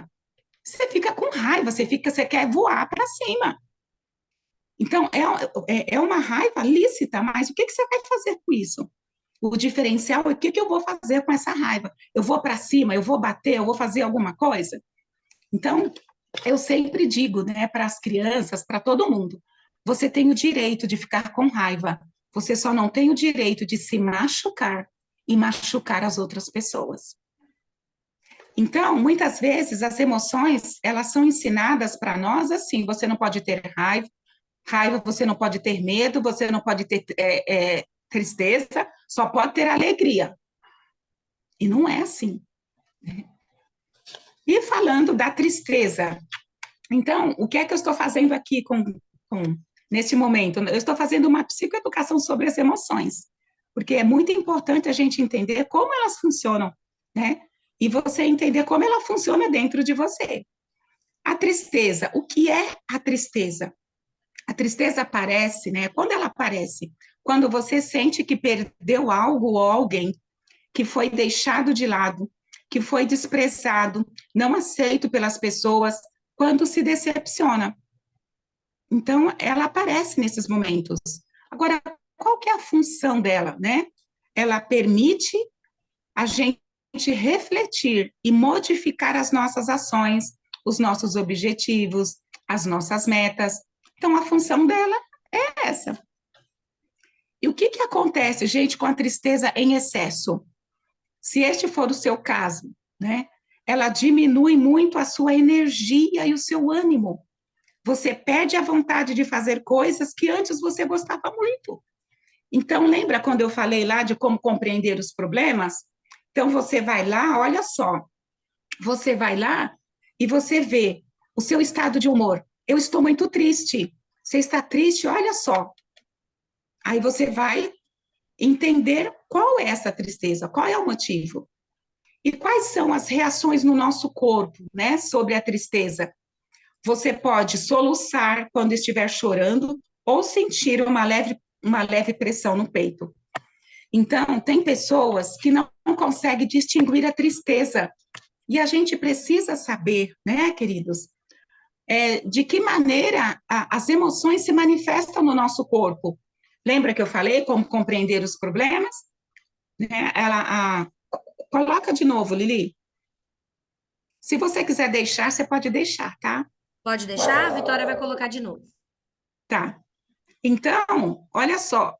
Você fica com raiva, você quer voar para cima. Então, é uma raiva lícita, mas o que você vai fazer com isso? O diferencial é o que eu vou fazer com essa raiva? Eu vou para cima, eu vou bater, eu vou fazer alguma coisa? Então, eu sempre digo, né, para as crianças, para todo mundo, você tem o direito de ficar com raiva, você só não tem o direito de se machucar e machucar as outras pessoas. Então, muitas vezes as emoções, elas são ensinadas para nós assim, você não pode ter raiva, você não pode ter medo, você não pode ter tristeza, só pode ter alegria. E não é assim. Né? E falando da tristeza, então, o que é que eu estou fazendo aqui nesse momento? Eu estou fazendo uma psicoeducação sobre as emoções, porque é muito importante a gente entender como elas funcionam, né? E você entender como ela funciona dentro de você. A tristeza, o que é a tristeza? A tristeza aparece, né? Quando ela aparece? Quando você sente que perdeu algo ou alguém, que foi deixado de lado, que foi desprezado, não aceito pelas pessoas, quando se decepciona. Então, ela aparece nesses momentos. Agora, qual que é a função dela, né? Ela permite a gente refletir e modificar as nossas ações, os nossos objetivos, as nossas metas. Então, a função dela é essa. E o que acontece, gente, com a tristeza em excesso? Se este for o seu caso, né? Ela diminui muito a sua energia e o seu ânimo. Você perde a vontade de fazer coisas que antes você gostava muito. Então, lembra quando eu falei lá de como compreender os problemas? Então, você vai lá, olha só, você vai lá e você vê o seu estado de humor. Eu estou muito triste. Você está triste? Olha só. Aí você vai entender qual é essa tristeza, qual é o motivo. E quais são as reações no nosso corpo, né, sobre a tristeza? Você pode soluçar quando estiver chorando ou sentir uma leve pressão no peito. Então, tem pessoas que não conseguem distinguir a tristeza. E a gente precisa saber, né, queridos, de que maneira as emoções se manifestam no nosso corpo. Lembra que eu falei como compreender os problemas? Né? Coloca de novo, Lili. Se você quiser deixar, você pode deixar, tá? Pode deixar? A Vitória vai colocar de novo. Tá. Então, olha só.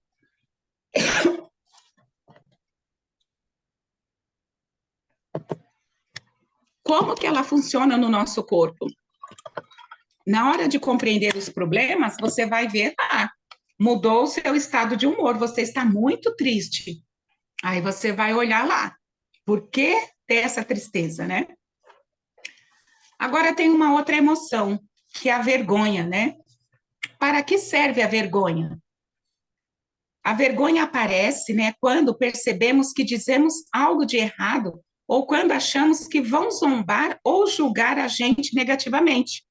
Como que ela funciona no nosso corpo? Na hora de compreender os problemas, você vai ver, mudou o seu estado de humor, você está muito triste. Aí você vai olhar lá. Por que ter essa tristeza, né? Agora tem uma outra emoção, que é a vergonha, né? Para que serve a vergonha? A vergonha aparece, né, quando percebemos que dizemos algo de errado ou quando achamos que vão zombar ou julgar a gente negativamente.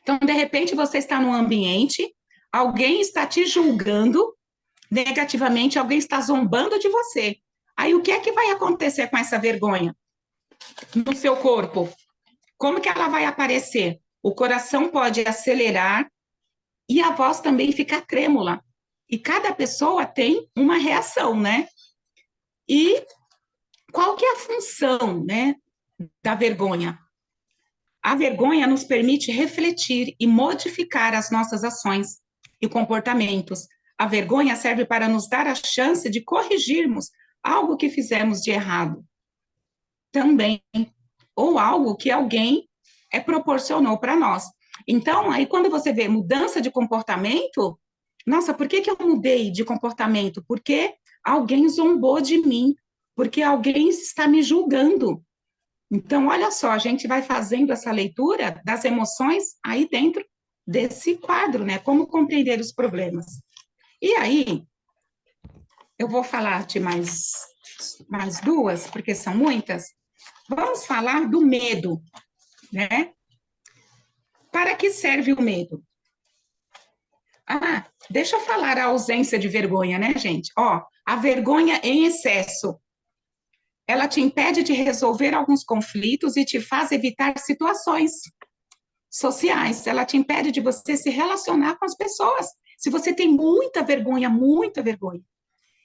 Então, de repente, você está num ambiente, alguém está te julgando negativamente, alguém está zombando de você. Aí, o que é que vai acontecer com essa vergonha no seu corpo? Como que ela vai aparecer? O coração pode acelerar e a voz também fica trêmula. E cada pessoa tem uma reação, né? E qual que é a função, né, da vergonha? A vergonha nos permite refletir e modificar as nossas ações e comportamentos. A vergonha serve para nos dar a chance de corrigirmos algo que fizemos de errado também, ou algo que alguém proporcionou para nós. Então, aí quando você vê mudança de comportamento, nossa, por que eu mudei de comportamento? Porque alguém zombou de mim, porque alguém está me julgando. Então, olha só, a gente vai fazendo essa leitura das emoções aí dentro desse quadro, né? Como compreender os problemas. E aí, eu vou falar de mais duas, porque são muitas. Vamos falar do medo, né? Para que serve o medo? Deixa eu falar a ausência de vergonha, né, gente? Ó, a vergonha em excesso. Ela te impede de resolver alguns conflitos e te faz evitar situações sociais. Ela te impede de você se relacionar com as pessoas. Se você tem muita vergonha, muita vergonha.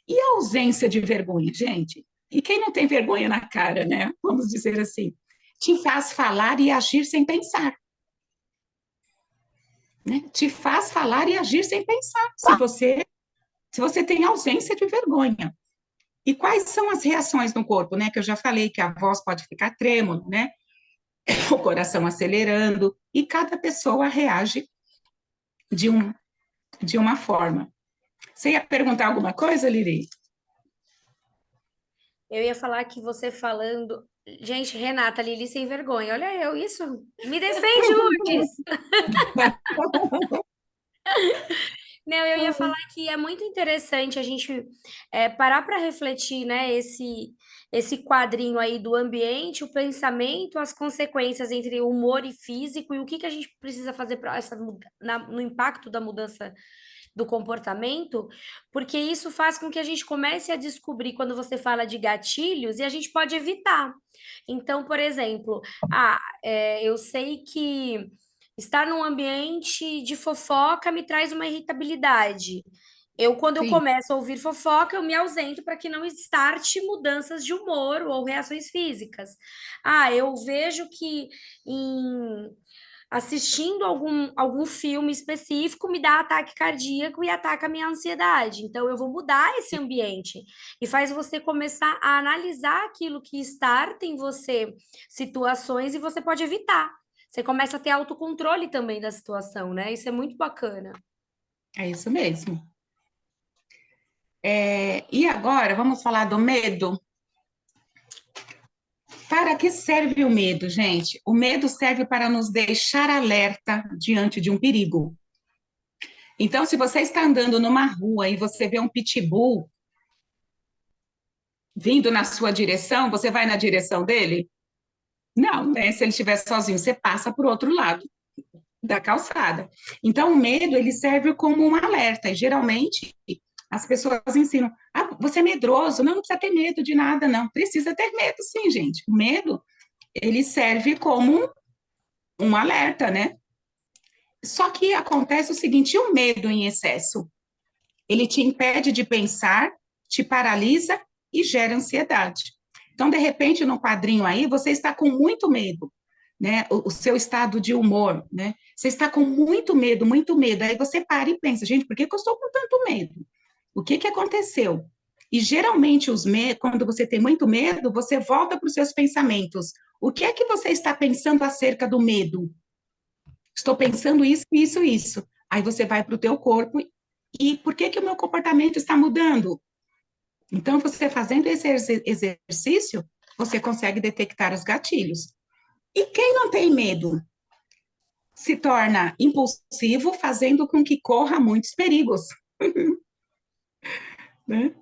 E a ausência de vergonha, gente? E quem não tem vergonha na cara, né? Vamos dizer assim. Te faz falar e agir sem pensar. Né? Te faz falar e agir sem pensar. Se você tem ausência de vergonha. E quais são as reações no corpo, né? Que eu já falei que a voz pode ficar trêmula, né? O coração acelerando, e cada pessoa reage de uma forma. Você ia perguntar alguma coisa, Lili? Eu ia falar que você falando. Gente, Renata, Lili sem vergonha. Olha eu, isso. Me defende, Lourdes. Não, eu ia falar que é muito interessante a gente parar para refletir, né, esse quadrinho aí do ambiente, o pensamento, as consequências entre humor e físico e o que que a gente precisa fazer para no impacto da mudança do comportamento, porque isso faz com que a gente comece a descobrir quando você fala de gatilhos e a gente pode evitar. Então, por exemplo, eu sei que estar num ambiente de fofoca me traz uma irritabilidade. Quando eu Sim, começo a ouvir fofoca, eu me ausento para que não starte mudanças de humor ou reações físicas. Eu vejo que assistindo algum filme específico me dá ataque cardíaco e ataca a minha ansiedade. Então, eu vou mudar esse ambiente. E faz você começar a analisar aquilo que starta em você situações e você pode evitar. Você começa a ter autocontrole também da situação, né? Isso é muito bacana. é isso mesmo. E agora, vamos falar do medo? Para que serve o medo, gente? O medo serve para nos deixar alerta diante de um perigo. Então, se você está andando numa rua e você vê um pitbull vindo na sua direção, você vai na direção dele? Não, né? Se ele estiver sozinho, você passa para o outro lado da calçada. Então, o medo, ele serve como um alerta. E, geralmente, as pessoas ensinam, você é medroso. Não, não precisa ter medo de nada, não. Precisa ter medo, sim, gente. O medo, ele serve como um alerta, né? Só que acontece o seguinte, o medo em excesso, ele te impede de pensar, te paralisa e gera ansiedade. Então, de repente, no quadrinho aí, você está com muito medo, né? O seu estado de humor, né? Você está com muito medo, muito medo. Aí você para e pensa, gente, por que que eu estou com tanto medo? O que que aconteceu? E geralmente quando você tem muito medo, você volta para os seus pensamentos. O que é que você está pensando acerca do medo? Estou pensando isso, isso, isso. Aí você vai para o teu corpo e por que que o meu comportamento está mudando? Então, você fazendo esse exercício, você consegue detectar os gatilhos. E quem não tem medo se torna impulsivo, fazendo com que corra muitos perigos, né?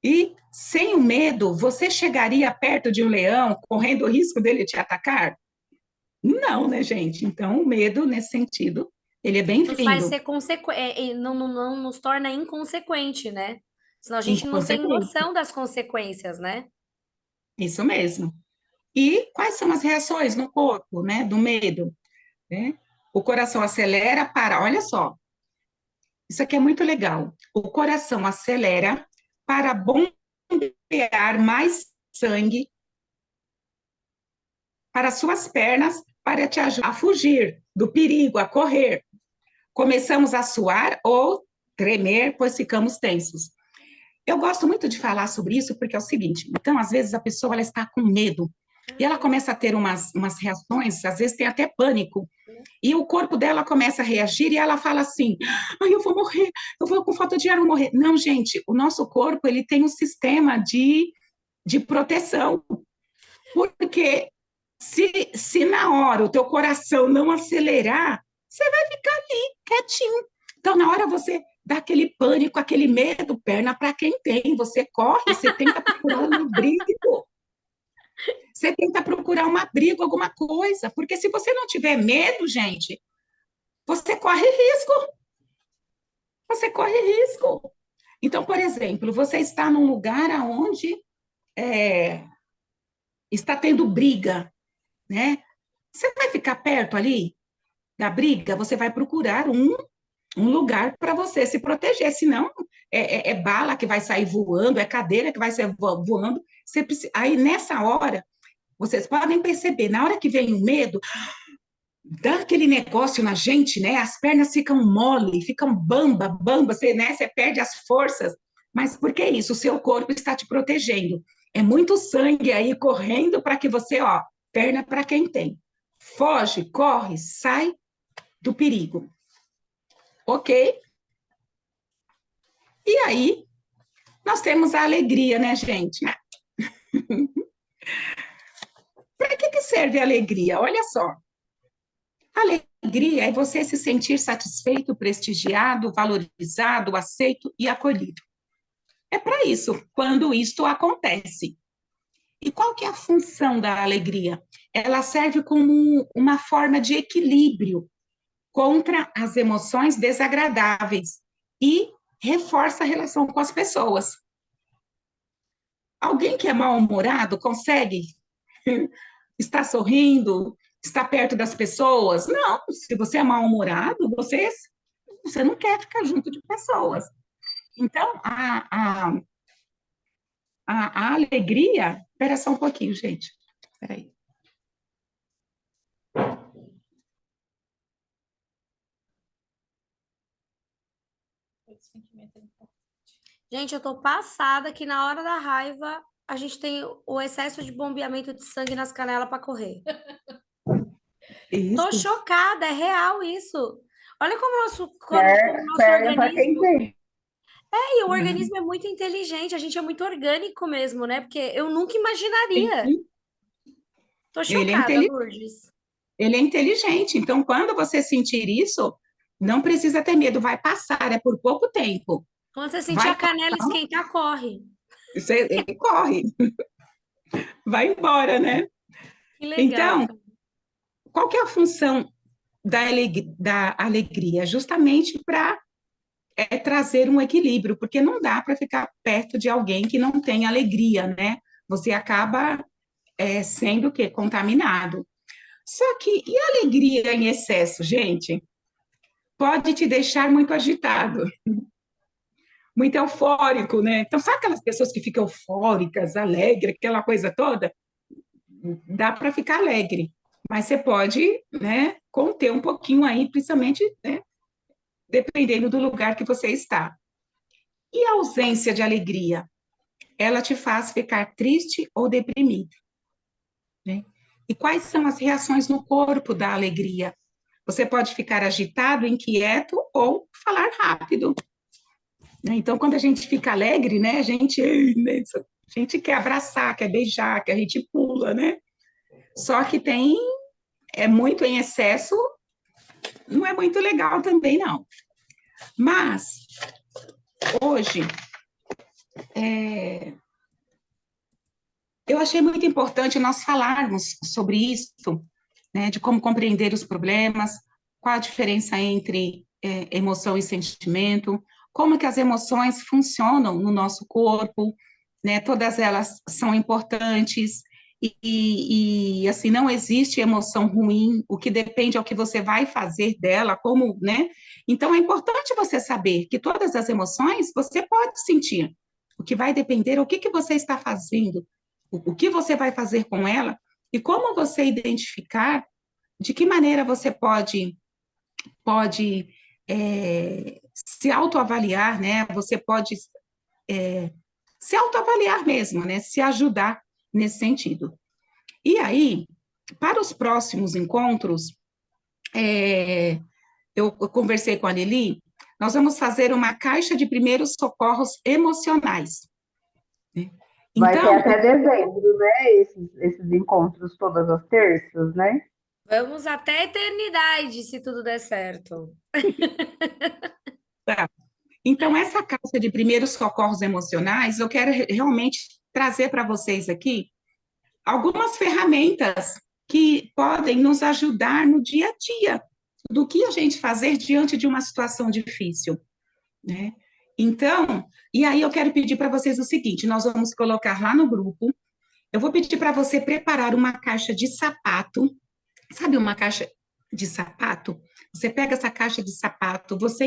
E sem o medo, você chegaria perto de um leão, correndo o risco dele te atacar? Não, né, gente? Então, o medo, nesse sentido, ele é Nos faz bem-vindo, ser consequente, não nos torna inconsequente, né? Senão a gente não tem inconsequente. noção das consequências, né? Isso mesmo. E quais são as reações no corpo, né, do medo, né? O coração acelera para, olha só, isso aqui é muito legal. O coração acelera para bombear mais sangue para suas pernas, para te ajudar a fugir do perigo, a correr. Começamos a suar ou tremer, pois ficamos tensos. Eu gosto muito de falar sobre isso porque é o seguinte, então, às vezes a pessoa ela está com medo e ela começa a ter umas reações, às vezes tem até pânico, e o corpo dela começa a reagir e ela fala assim, ai, eu vou morrer, eu vou com falta de ar, eu vou morrer. Não, gente, o nosso corpo, ele tem um sistema de proteção, porque se na hora o teu coração não acelerar, você vai ficar ali, quietinho. Então, na hora você dá aquele pânico, aquele medo, perna para quem tem, você corre, você tenta procurar um abrigo, você tenta procurar um abrigo, alguma coisa, porque se você não tiver medo, gente, você corre risco, você corre risco. Então, por exemplo, você está num lugar onde está tendo briga, né? Você vai ficar perto ali da briga? Você vai procurar um lugar para você se proteger, senão é bala que vai sair voando, é cadeira que vai sair voando. Aí, nessa hora, vocês podem perceber, na hora que vem o medo, dá aquele negócio na gente, né? As pernas ficam mole, ficam bamba, bamba, você, né? Você perde as forças. Mas por que isso? O seu corpo está te protegendo. É muito sangue aí correndo para que você, ó, perna para quem tem. Foge, corre, sai do perigo. Ok? E aí, nós temos a alegria, né, gente? Para que serve a alegria? Olha só. Alegria é você se sentir satisfeito, prestigiado, valorizado, aceito e acolhido. É para isso, quando isto acontece. E qual que é a função da alegria? Ela serve como uma forma de equilíbrio contra as emoções desagradáveis e reforça a relação com as pessoas. Alguém que é mal-humorado consegue estar sorrindo, estar perto das pessoas? Não, se você é mal-humorado, você não quer ficar junto de pessoas. Então, a alegria. Espera só um pouquinho, gente. Espera aí. Gente, eu tô passada que na hora da raiva a gente tem o excesso de bombeamento de sangue nas canelas para correr. Tô Isso. chocada, é real isso. Olha como o nosso Perna para quem organismo. tem. E o organismo é muito inteligente, a gente é muito orgânico mesmo, né? Porque eu nunca imaginaria. Tô Ele é, chocada, Lourdes. ele é inteligente. Então, quando você sentir isso, não precisa ter medo, vai passar, é por pouco tempo. Quando você sentir Vai a canela passar, esquentar, corre. ele corre, vai embora, né? Que legal, Então, cara. qual que é a função da alegria? Justamente para trazer um equilíbrio, porque não dá para ficar perto de alguém que não tem alegria, né? Você acaba sendo o quê? Contaminado. Só que, e a alegria em excesso, gente? Pode te deixar muito agitado. muito eufórico, né? Então, sabe aquelas pessoas que ficam eufóricas, alegres, aquela coisa toda? Dá para ficar alegre, mas você pode, né, conter um pouquinho aí, principalmente, né, dependendo do lugar que você está. E a ausência de alegria? Ela te faz ficar triste ou deprimido, né? E quais são as reações no corpo da alegria? Você pode ficar agitado, inquieto ou falar rápido, né? Então, quando a gente fica alegre, né, a gente quer abraçar, quer beijar, que a gente pula, né? Só que é muito em excesso, não é muito legal também, não. Mas, hoje, eu achei muito importante nós falarmos sobre isso, né, de como compreender os problemas, qual a diferença entre emoção e sentimento, como que as emoções funcionam no nosso corpo, né, todas elas são importantes, assim, não existe emoção ruim, o que depende é o que você vai fazer dela, como, né, então é importante você saber que todas as emoções você pode sentir, o que vai depender é o que que você está fazendo, o que você vai fazer com ela, e como você identificar de que maneira você pode se autoavaliar, né? Você pode se autoavaliar mesmo, né? Se ajudar nesse sentido. E aí, para os próximos encontros, eu conversei com a Lili, nós vamos fazer uma caixa de primeiros socorros emocionais. Né? Vai ter Então, até dezembro, né? Esses encontros todas as terças, né? Vamos até a eternidade, se tudo der certo. tá. Então, essa caixa de primeiros socorros emocionais, eu quero realmente trazer para vocês aqui algumas ferramentas que podem nos ajudar no dia a dia, do que a gente fazer diante de uma situação difícil, né? Então, e aí eu quero pedir para vocês o seguinte: nós vamos colocar lá no grupo, eu vou pedir para você preparar uma caixa de sapato, sabe uma caixa de sapato? Você pega essa caixa de sapato, você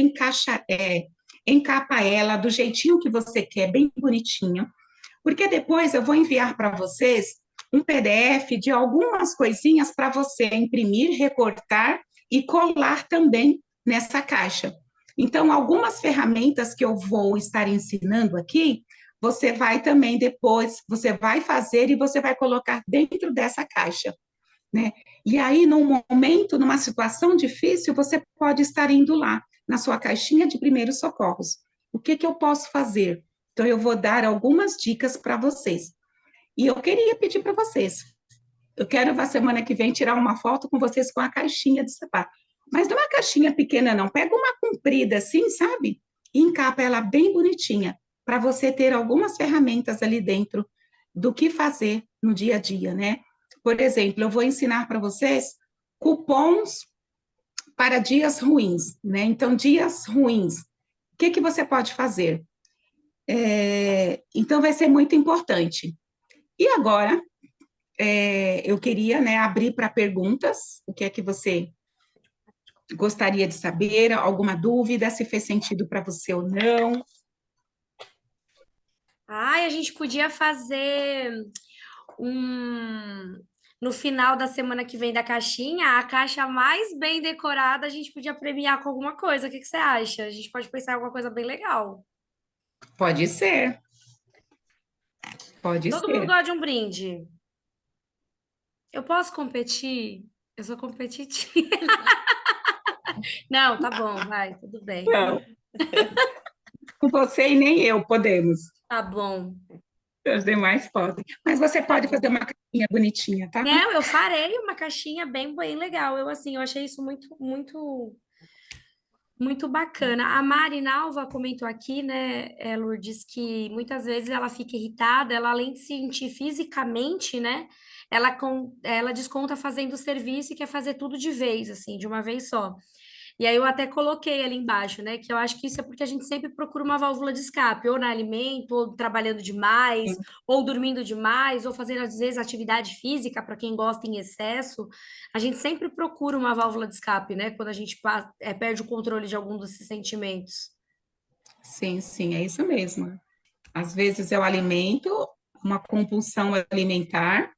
encapa ela do jeitinho que você quer, bem bonitinho, porque depois eu vou enviar para vocês um PDF de algumas coisinhas para você imprimir, recortar e colar também nessa caixa. Então, algumas ferramentas que eu vou estar ensinando aqui, você vai também depois, você vai fazer e você vai colocar dentro dessa caixa, né? E aí, num momento, numa situação difícil, você pode estar indo lá, na sua caixinha de primeiros socorros. O que que eu posso fazer? Então, eu vou dar algumas dicas para vocês. E eu queria pedir para vocês, eu quero na semana que vem tirar uma foto com vocês com a caixinha de sapato. Mas não é uma caixinha pequena, não. Pega uma comprida assim, sabe? E encapa ela bem bonitinha, para você ter algumas ferramentas ali dentro do que fazer no dia a dia, né? Por exemplo, eu vou ensinar para vocês cupons para dias ruins, né? Então, dias ruins. O que que você pode fazer? Então, vai ser muito importante. E agora, eu queria, né, abrir para perguntas. O que é que você gostaria de saber? Alguma dúvida? Se fez sentido para você ou não? Ai, a gente podia fazer um. No final da semana que vem da caixinha, a caixa mais bem decorada, a gente podia premiar com alguma coisa. O que que você acha? A gente pode pensar em alguma coisa bem legal. Pode ser, pode Todo mundo ser. gosta de um brinde. Eu posso competir? Eu sou competitiva. Não, tá bom, vai, tudo bem. Não, com você e nem eu podemos. Tá bom. Os demais podem. Mas você Tá pode fazer bom. uma caixinha bonitinha, tá? Não, eu farei uma caixinha bem legal. Eu assim, eu achei isso muito bacana. A Mari Nalva comentou aqui, né, Lourdes, que muitas vezes ela fica irritada, ela além de se sentir fisicamente, né, ela desconta fazendo o serviço e quer fazer tudo de vez, assim, de uma vez só. E aí eu até coloquei ali embaixo, né, que eu acho que isso é porque a gente sempre procura uma válvula de escape, ou no alimento, ou trabalhando demais, ou dormindo demais, ou fazendo às vezes atividade física para quem gosta em excesso. A gente sempre procura uma válvula de escape, né, quando a gente perde o controle de algum desses sentimentos. sim, sim, é isso mesmo. Às vezes eu alimento uma compulsão alimentar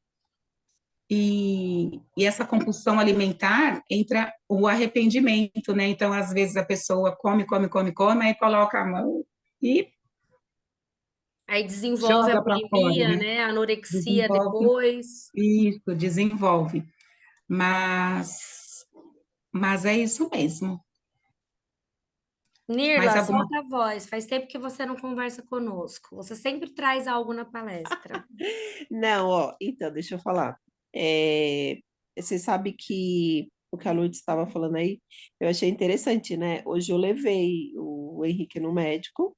e essa compulsão alimentar entra o arrependimento, né? Então, às vezes a pessoa come, come, come, come, aí coloca a mão e Aí desenvolve a joga para fora, bulimia, né? né? A anorexia Desenvolve depois. isso, desenvolve. Mas, mas é isso mesmo. Mais Nirla, alguma? solta a voz. Faz tempo que você não conversa conosco. Você sempre traz algo na palestra. Não, ó, então, deixa eu falar. Você sabe que o que a Lourdes estava falando aí, eu achei interessante, né? Hoje eu levei o Henrique no médico,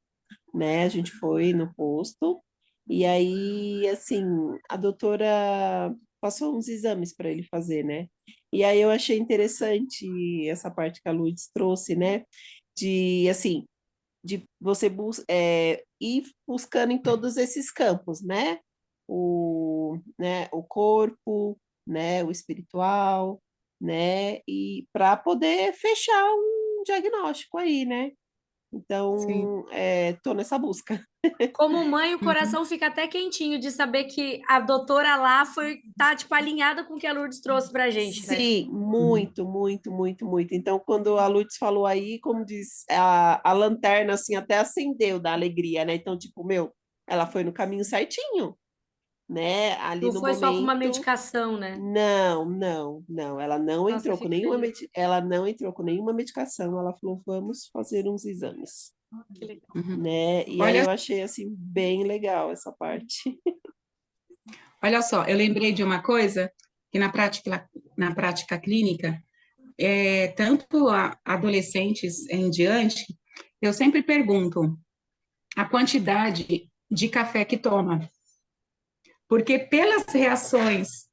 né? A gente foi no posto, e aí, assim, a doutora passou uns exames para ele fazer, né? E aí eu achei interessante essa parte que a Lourdes trouxe, né? De, assim, de você ir buscando em todos esses campos, né? O corpo, né? O espiritual, né? E para poder fechar um diagnóstico aí, né? Sim. Então, tô nessa busca. Como mãe, o Uhum. coração fica até quentinho de saber que a doutora lá tá, tipo, alinhada com o que a Lourdes trouxe pra gente, né? Sim, muito, muito, muito, muito. Então, quando a Lutz falou aí, como diz, a lanterna, assim, até acendeu da alegria, né? Então, tipo, meu, ela foi no caminho certinho, né? Ali Não no foi só com uma momento. medicação, né? Não, não, não. Ela não Nossa, eu entrou com fico nenhuma, feliz. ela não entrou com nenhuma medicação. Ela falou, vamos fazer uns exames, Que legal. Uhum. né? E aí Olha, eu achei, assim, bem legal essa parte. olha só, eu lembrei de uma coisa que na prática clínica, tanto adolescentes em diante, eu sempre pergunto a quantidade de café que toma, porque pelas reações,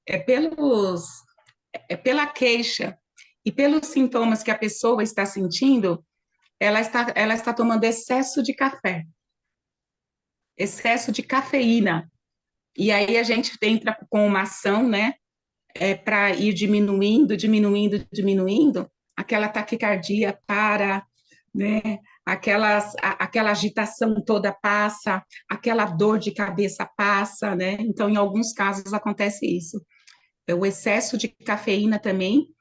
pela queixa e pelos sintomas que a pessoa está sentindo, ela está tomando excesso de cafeína. E aí a gente entra com uma ação, né, para ir diminuindo, diminuindo, diminuindo, aquela taquicardia para, né, aquela agitação toda passa, aquela dor de cabeça passa, né? Então, em alguns casos acontece isso. O excesso de cafeína também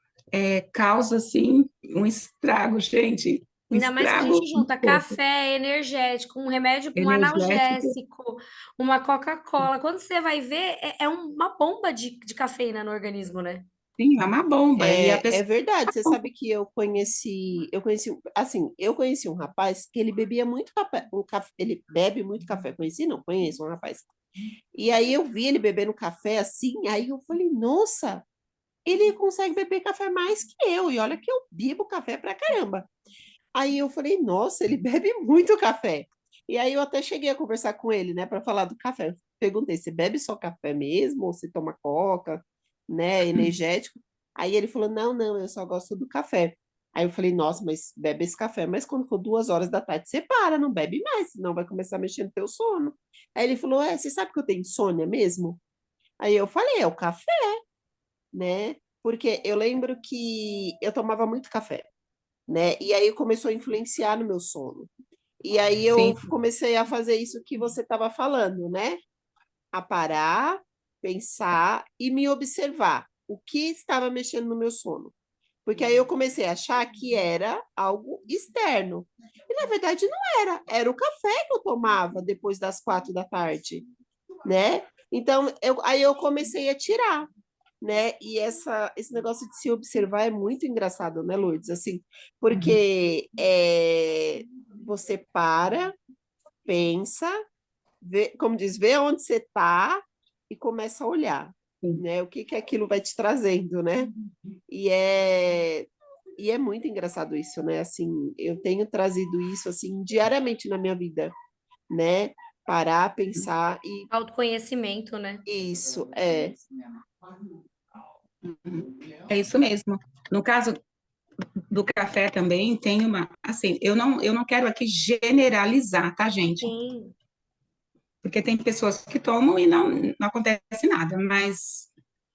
causa, assim, um estrago, gente, um Ainda mais que a gente estrago no junta corpo. café, energético, um remédio, um Energético, analgésico, uma Coca-Cola. Quando você vai ver, é uma bomba de cafeína no organismo, né? sim, é uma bomba. E a É pessoa, verdade, você sabe que assim, eu conheci um rapaz que ele bebia muito café, ele bebe muito café, conheci não, conheço um rapaz. E aí eu vi ele bebendo café assim, aí eu falei, nossa, ele consegue beber café mais que eu, e olha que eu bebo café pra caramba. Aí eu falei, nossa, ele bebe muito café. E aí eu até cheguei a conversar com ele, né, para falar do café. Eu perguntei, você bebe só café mesmo, ou você toma coca, né, energético? Aí ele falou, não, não, eu só gosto do café. Aí eu falei, nossa, mas bebe esse café, mas quando for 2 horas da tarde, você para, não bebe mais, senão vai começar a mexer no teu sono. Aí ele falou, você sabe que eu tenho insônia mesmo? Aí eu falei, é o café, né? Porque eu lembro que eu tomava muito café, né? E aí começou a influenciar no meu sono. E aí eu sim, comecei a fazer isso que você estava falando, né? A parar, pensar e me observar o que estava mexendo no meu sono. Porque aí eu comecei a achar que era algo externo. E na verdade não era, era o café que eu tomava depois das 4 da tarde, né? Então aí eu comecei a tirar, né? E esse negócio de se observar é muito engraçado, né, Lourdes? Assim, porque você para, pensa, vê, como diz, vê onde você está e começa a olhar, sim. né? O que que aquilo vai te trazendo, né? E é muito engraçado isso, né? Assim, eu tenho trazido isso assim diariamente na minha vida, né? Parar, pensar e Autoconhecimento, né? isso É isso mesmo. No caso do café também tem uma, assim, eu não quero aqui generalizar, tá, gente? Sim. Porque tem pessoas que tomam e não acontece nada, mas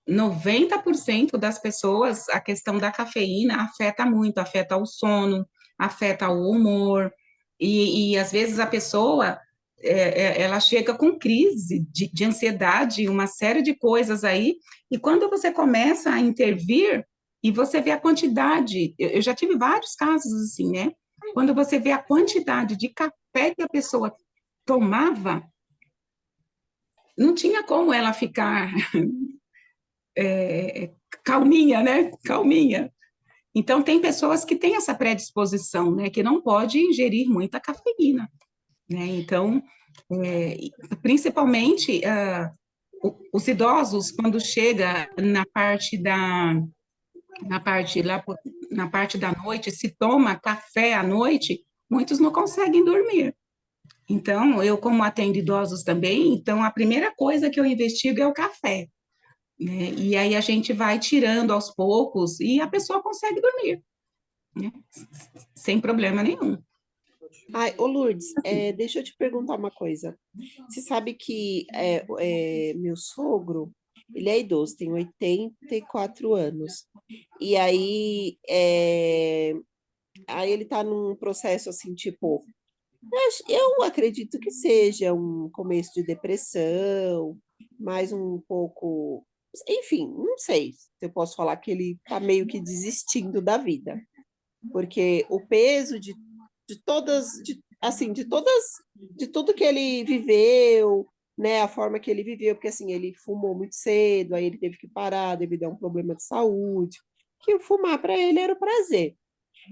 90% das pessoas, a questão da cafeína afeta muito, afeta o sono, afeta o humor. E às vezes a pessoa, ela chega com crise de ansiedade, uma série de coisas aí, e quando você começa a intervir, e você vê a quantidade, eu já tive vários casos assim, né? Quando você vê a quantidade de café que a pessoa tomava, não tinha como ela ficar calminha, né? Calminha. Então, tem pessoas que têm essa predisposição, né? Que não pode ingerir muita cafeína, né? Então, é, principalmente os idosos, quando chega na parte da noite, se toma café à noite, muitos não conseguem dormir. Então, eu como atendo idosos também, então a primeira coisa que eu investigo é o café, né? E aí a gente vai tirando aos poucos e a pessoa consegue dormir, né? Sem problema nenhum. Ai, ô Lourdes, deixa eu te perguntar uma coisa. Você sabe que meu sogro, ele é idoso, tem 84 anos. E aí ele tá num processo assim, tipo, eu acredito que seja um começo de depressão, mais um pouco, enfim, não sei se eu posso falar que ele tá meio que desistindo da vida, porque o peso assim, de tudo que ele viveu, né, a forma que ele viveu, porque assim, ele fumou muito cedo, aí ele teve que parar devido a um problema de saúde, que o fumar para ele era o prazer.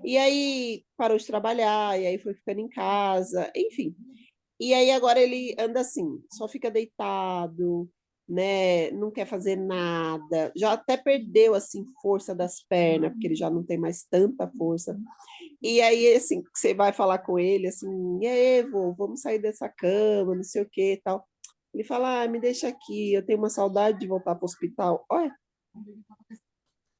E aí parou de trabalhar, e aí foi ficando em casa, enfim. E aí agora ele anda assim, só fica deitado, né? Não quer fazer nada. Já até perdeu assim força das pernas, porque ele já não tem mais tanta força. E aí assim, você vai falar com ele assim, e aí, vô, vamos sair dessa cama, não sei o que, e tal. Ele fala: "Ah, me deixa aqui, eu tenho uma saudade de voltar para o hospital". Olha,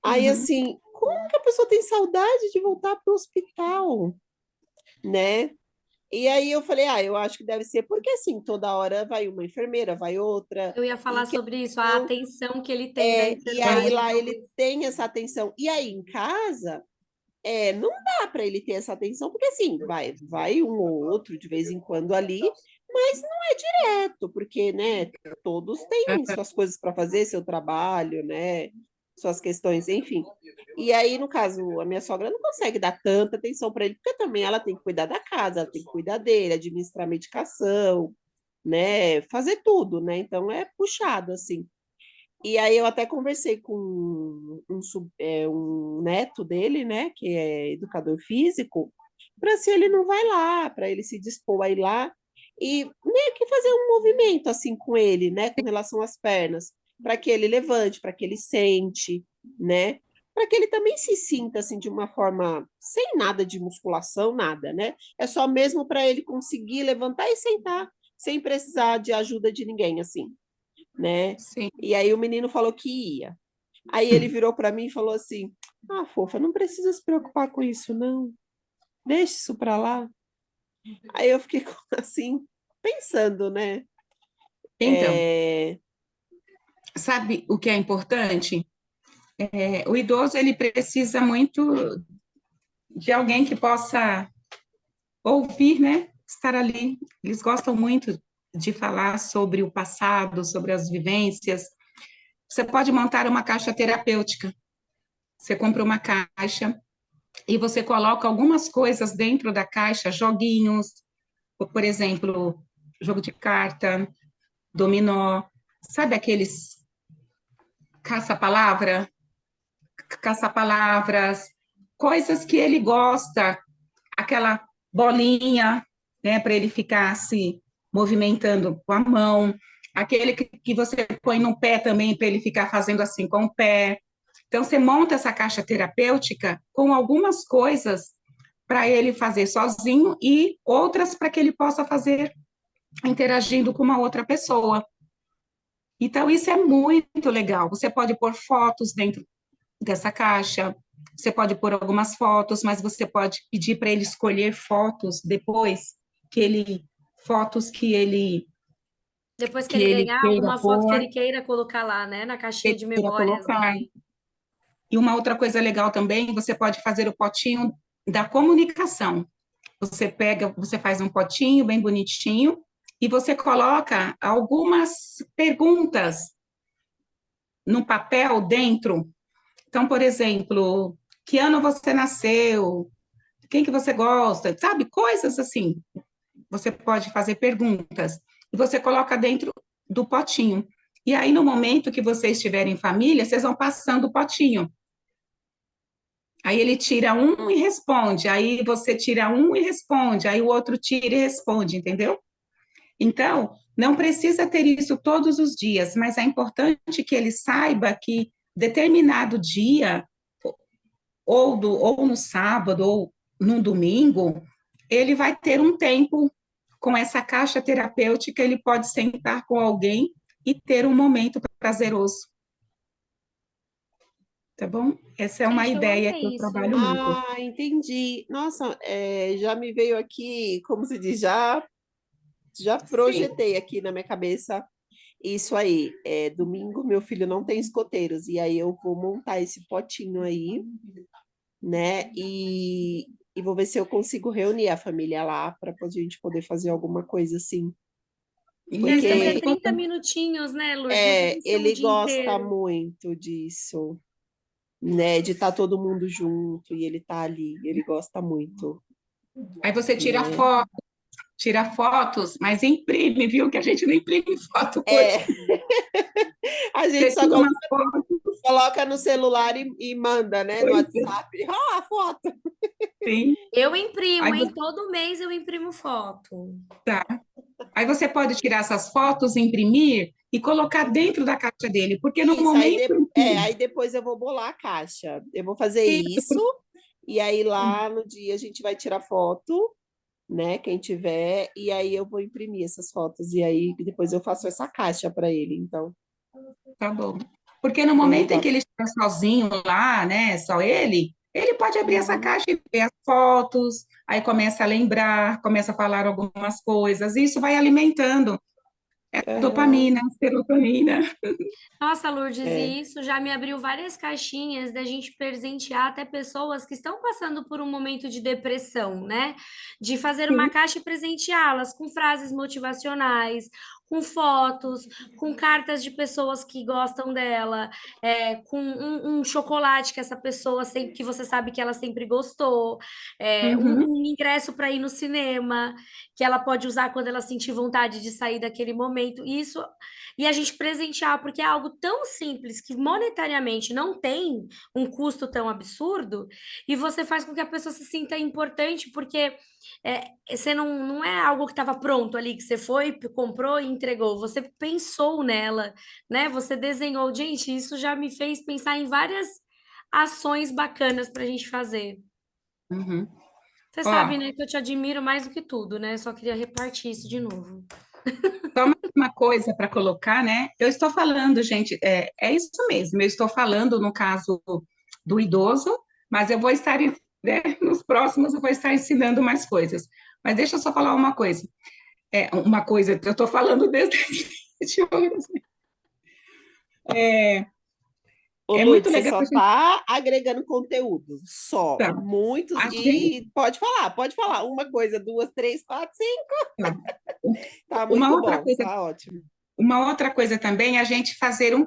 aí Uhum. assim, como que a pessoa tem saudade de voltar para o hospital, né? E aí eu falei, eu acho que deve ser porque assim, toda hora vai uma enfermeira, vai outra, Eu ia e falar que sobre isso, a não, atenção que ele tem da e aí enfermagem, lá ele talvez. tem essa atenção. E aí em casa, não dá para ele ter essa atenção, porque assim, vai um ou outro de vez em quando ali, mas não é direto, porque, né, todos têm suas coisas para fazer, seu trabalho, né, suas questões, enfim. E aí, no caso, a minha sogra não consegue dar tanta atenção para ele, porque também ela tem que cuidar da casa, ela tem que cuidar dele, administrar medicação, né, fazer tudo, né? Então é puxado assim. E aí eu até conversei com um neto dele, né, que é educador físico, para se ele não vai lá, para ele se dispor a ir lá e meio que fazer um movimento assim com ele, né, com relação às pernas, para que ele levante, para que ele sente, né, para que ele também se sinta assim de uma forma sem nada de musculação, nada, né? É só mesmo para ele conseguir levantar e sentar sem precisar de ajuda de ninguém, assim, né? Sim. E aí o menino falou que ia. Aí ele virou para mim e falou assim: "Ah, fofa, não precisa se preocupar com isso, não. Deixa isso para lá". Aí eu fiquei assim, pensando, né? Então, É... sabe o que é importante? O idoso, ele precisa muito de alguém que possa ouvir, né? Estar ali. Eles gostam muito de falar sobre o passado, sobre as vivências. Você pode montar uma caixa terapêutica. Você compra uma caixa e você coloca algumas coisas dentro da caixa, joguinhos, por exemplo, jogo de carta, dominó, sabe aqueles caça-palavra, caça-palavras, coisas que ele gosta, aquela bolinha, né, para ele ficar se movimentando com a mão, aquele que você põe no pé também para ele ficar fazendo assim com o pé. Então, você monta essa caixa terapêutica com algumas coisas para ele fazer sozinho e outras para que ele possa fazer interagindo com uma outra pessoa. Então, isso é muito legal. Você pode pôr fotos dentro dessa caixa, você pode pôr algumas fotos, mas você pode pedir para ele escolher fotos depois fotos Depois que que ele ele ganhar queira alguma foto que pôr, ele queira colocar lá, né, na que caixinha ele de queira memórias colocar. dele. E uma outra coisa legal também, você pode fazer o potinho da comunicação. você faz um potinho bem bonitinho e você coloca algumas perguntas no papel dentro. Então, por exemplo, que ano você nasceu? Quem que você gosta? Sabe? Coisas assim. Você pode fazer perguntas e você coloca dentro do potinho. E aí, no momento que vocês estiverem em família, vocês vão passando o potinho. Aí ele tira um e responde, aí você tira um e responde, aí o outro tira e responde, entendeu? Então, não precisa ter isso todos os dias, mas é importante que ele saiba que determinado dia, ou no sábado, ou no domingo, ele vai ter um tempo com essa caixa terapêutica, ele pode sentar com alguém e ter um momento prazeroso, tá bom? Essa é uma Gente, eu ideia que eu amei isso. trabalho muito. Ah, entendi. Nossa, já me veio aqui, como se diz, já Sim. projetei aqui na minha cabeça isso aí. Domingo, meu filho não tem escoteiros, e aí eu vou montar esse potinho aí, né? E vou ver se eu consigo reunir a família lá para a gente poder fazer alguma coisa assim. Mesmo que seja Porque 30 minutinhos, né, Lourdes? Não precisa ser um ele dia gosta inteiro. muito disso, né? De estar todo mundo junto e ele tá ali, ele gosta muito, Aí você né? tira fotos, mas imprime, viu? Que a gente não imprime foto hoje. É, a gente Você só tira uma foto, coloca no celular e manda, né? No pois WhatsApp. Ah, a foto! sim. Eu imprimo, Aí hein? você, Todo mês eu imprimo foto. tá. Aí você pode tirar essas fotos, imprimir e colocar dentro da caixa dele, porque no Isso, momento em que aí depois eu vou bolar a caixa. Eu vou fazer isso, isso, e aí lá no dia a gente vai tirar foto, né? Quem tiver, e aí eu vou imprimir essas fotos, e aí depois eu faço essa caixa para ele. Então, tá bom. Porque no bem momento em que legal. ele está sozinho lá, né, só ele pode abrir essa Uhum. caixa e ver as fotos, aí começa a lembrar, começa a falar algumas coisas, e isso vai alimentando Aham. dopamina, serotonina. Nossa, Lourdes, É. e isso já me abriu várias caixinhas da gente presentear até pessoas que estão passando por um momento de depressão, né? De fazer uma Sim. caixa e presenteá-las com frases motivacionais, com fotos, com cartas de pessoas que gostam dela, com um chocolate que essa pessoa sempre, que você sabe que ela sempre gostou, Uhum. um ingresso para ir no cinema, que ela pode usar quando ela sentir vontade de sair daquele momento. Isso e a gente presentear, porque é algo tão simples que monetariamente não tem um custo tão absurdo, e você faz com que a pessoa se sinta importante, porque você não é algo que estava pronto ali, que você foi, comprou e entregou, você pensou nela, né? Você desenhou. Gente, isso já me fez pensar em várias ações bacanas para a gente fazer. Uhum. Você sabe, Ó, né, que eu te admiro mais do que tudo, né? Só queria repartir isso de novo. só mais uma coisa para colocar, né? Eu estou falando, gente, é isso mesmo. Eu estou falando no caso do idoso, mas eu vou estar, né, nos próximos, eu vou estar ensinando mais coisas. Mas deixa eu só falar uma coisa. Uma coisa, eu estou falando desde de horas. É, Ô, é muito Lourdes, você legal só a gente. tá agregando conteúdo, só. Tá, Muitos. a gente, E pode falar. Uma coisa, duas, três, quatro, cinco. tá. Tá Uma muito outra bom, coisa, tá ótimo. uma outra coisa também é a gente fazer um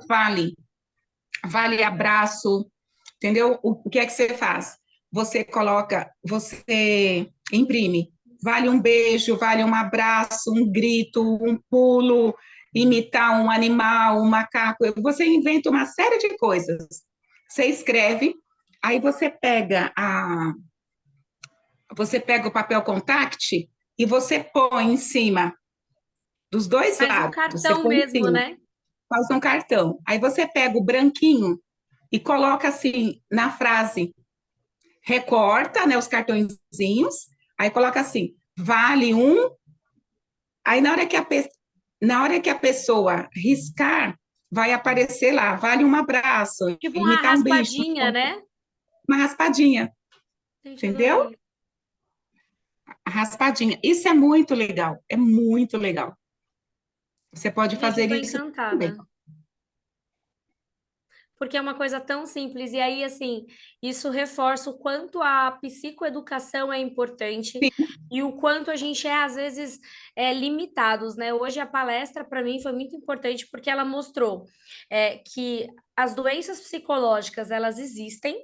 vale abraço, entendeu? O que é que você faz? Você imprime, vale um beijo, vale um abraço, um grito, um pulo, imitar um animal, um macaco. Você inventa uma série de coisas. Você escreve, aí você pega o papel contact e você põe em cima dos dois Faz um lados. Você cartão põe em mesmo, cima, né? faz um cartão. Aí você pega o branquinho e coloca assim na frase, recorta, né, os cartõezinhos, aí coloca assim, vale um, aí na hora que a pessoa riscar, vai aparecer lá, vale um abraço, Tipo uma imitar um bicho, raspadinha, né? uma raspadinha, Gente, entendeu? adorei. A raspadinha. Isso é muito legal, é muito legal. Você pode Gente, eu fazer tô isso também. encantada. porque é uma coisa tão simples. E aí, assim, isso reforça o quanto a psicoeducação é importante Sim. e o quanto a gente é, às vezes, limitados, né? Hoje a palestra, para mim, foi muito importante porque ela mostrou que as doenças psicológicas, elas existem,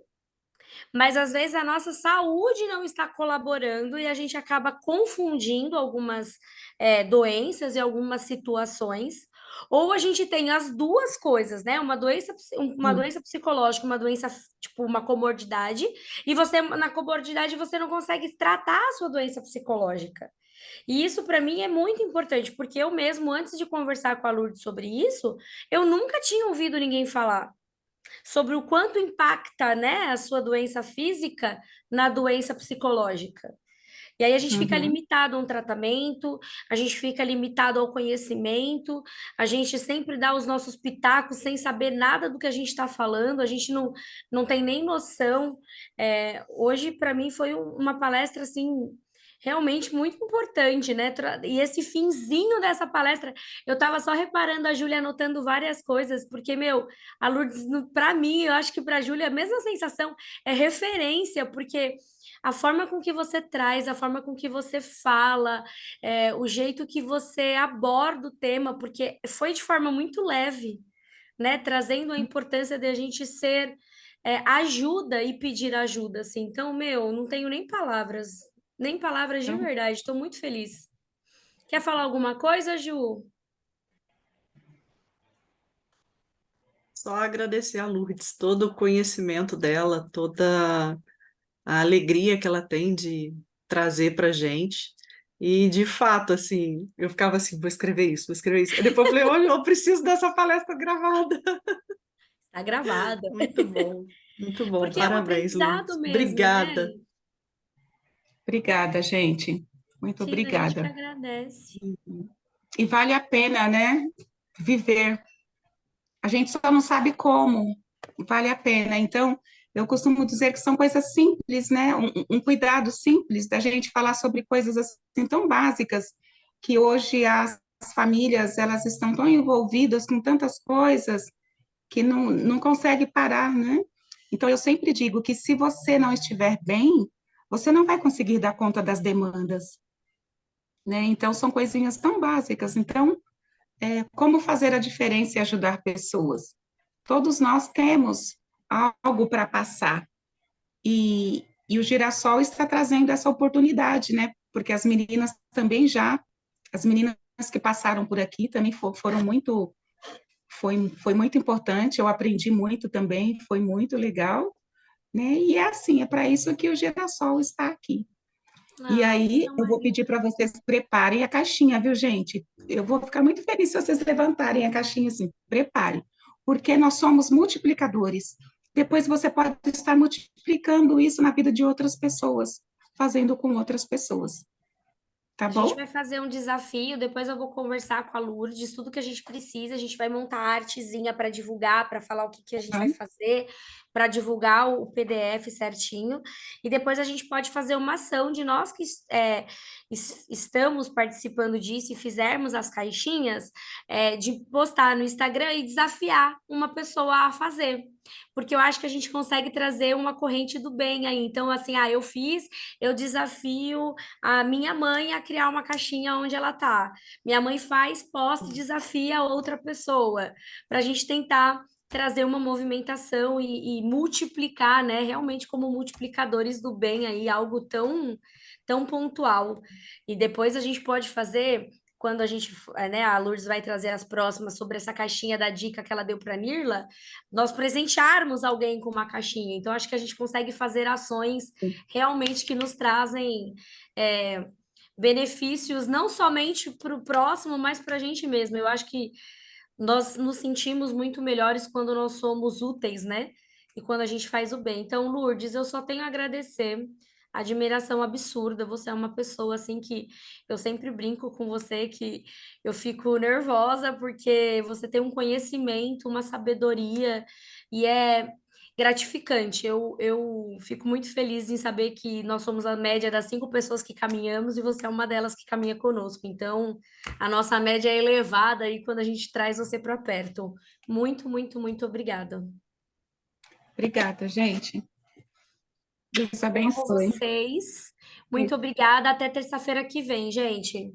mas às vezes a nossa saúde não está colaborando e a gente acaba confundindo algumas doenças e algumas situações. Ou a gente tem as duas coisas, né? Uma Sim. doença psicológica, uma doença, tipo, uma comorbidade, e você, na comorbidade, você não consegue tratar a sua doença psicológica. E isso, para mim, é muito importante, porque eu mesmo, antes de conversar com a Lourdes sobre isso, eu nunca tinha ouvido ninguém falar sobre o quanto impacta, né, a sua doença física na doença psicológica. E aí a gente fica Uhum. limitado a um tratamento, a gente fica limitado ao conhecimento, a gente sempre dá os nossos pitacos sem saber nada do que a gente está falando, a gente não tem nem noção. Hoje, para mim, foi uma palestra assim. Realmente muito importante, né? E esse finzinho dessa palestra, eu estava só reparando a Júlia anotando várias coisas, porque, meu, a Lourdes, para mim, eu acho que para a Júlia a mesma sensação é referência, porque a forma com que você traz, a forma com que você fala, o jeito que você aborda o tema, porque foi de forma muito leve, né? Trazendo a importância de a gente ser ajuda e pedir ajuda, assim. Então, meu, não tenho nem palavras de Então, verdade. Estou muito feliz. Quer falar alguma coisa, Ju? Só agradecer a Lourdes, todo o conhecimento dela, toda a alegria que ela tem de trazer para gente. E, de fato, assim, eu ficava assim, vou escrever isso, vou escrever isso. E depois eu falei, olha, eu preciso dessa palestra gravada. Tá gravada. Muito bom, Porque é um parabéns, aprendizado Lourdes. mesmo, né? Obrigada. obrigada, gente. Muito A gente que obrigada. agradece. E vale a pena, né? Viver. A gente só não sabe como. Vale a pena. Então, eu costumo dizer que são coisas simples, né? Um cuidado simples da gente falar sobre coisas assim tão básicas que hoje as famílias elas estão tão envolvidas com tantas coisas que não consegue parar, né? Então, eu sempre digo que se você não estiver bem, você não vai conseguir dar conta das demandas, né? Então, são coisinhas tão básicas. Então, como fazer a diferença e ajudar pessoas? Todos nós temos algo para passar. E o Girassol está trazendo essa oportunidade, né? Porque as meninas também as meninas que passaram por aqui também foram muito, foi muito importante, eu aprendi muito também, foi muito legal, né? E é assim, é para isso que o Girassol está aqui. E Ah, você aí, é eu uma vou pedir para vocês preparem a caixinha, viu, gente? Eu vou ficar muito feliz se vocês levantarem a caixinha assim. Prepare, porque nós somos multiplicadores. Depois você pode estar multiplicando isso na vida de outras pessoas, fazendo com outras pessoas. Tá A gente bom? vai fazer um desafio, depois eu vou conversar com a Lourdes, tudo que a gente precisa, a gente vai montar a artezinha para divulgar, para falar o que a gente vai fazer, para divulgar o PDF certinho, e depois a gente pode fazer uma ação de nós que estamos participando disso e fizermos as caixinhas, de postar no Instagram e desafiar uma pessoa a fazer. Porque eu acho que a gente consegue trazer uma corrente do bem aí. Então, assim, eu fiz, eu desafio a minha mãe a criar uma caixinha onde ela tá. Minha mãe faz, posta e desafia outra pessoa, para a gente tentar trazer uma movimentação e multiplicar, né? Realmente como multiplicadores do bem aí, algo tão pontual. E depois a gente pode fazer. Quando a gente, né, a Lourdes vai trazer as próximas sobre essa caixinha da dica que ela deu para a Nirla, nós presentearmos alguém com uma caixinha. Então, acho que a gente consegue fazer ações realmente que nos trazem benefícios não somente para o próximo, mas para a gente mesmo. Eu acho que nós nos sentimos muito melhores quando nós somos úteis, né? E quando a gente faz o bem. Então, Lourdes, eu só tenho a agradecer. Admiração absurda. Você é uma pessoa assim que eu sempre brinco com você que eu fico nervosa porque você tem um conhecimento, uma sabedoria e é gratificante. Eu fico muito feliz em saber que nós somos a média das 5 pessoas que caminhamos e você é uma delas que caminha conosco. Então, a nossa média é elevada aí quando a gente traz você para perto. Muito, muito, muito obrigada. Obrigada, gente. Deus Com abençoe. vocês. Muito obrigada. Até terça-feira que vem, gente.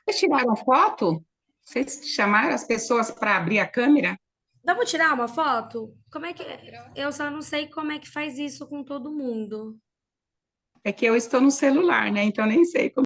Vocês tiraram foto? Vocês chamaram as pessoas para abrir a câmera? Vamos tirar uma foto? Como é que... Eu só não sei como é que faz isso com todo mundo. É que eu estou no celular, né? Então nem sei como.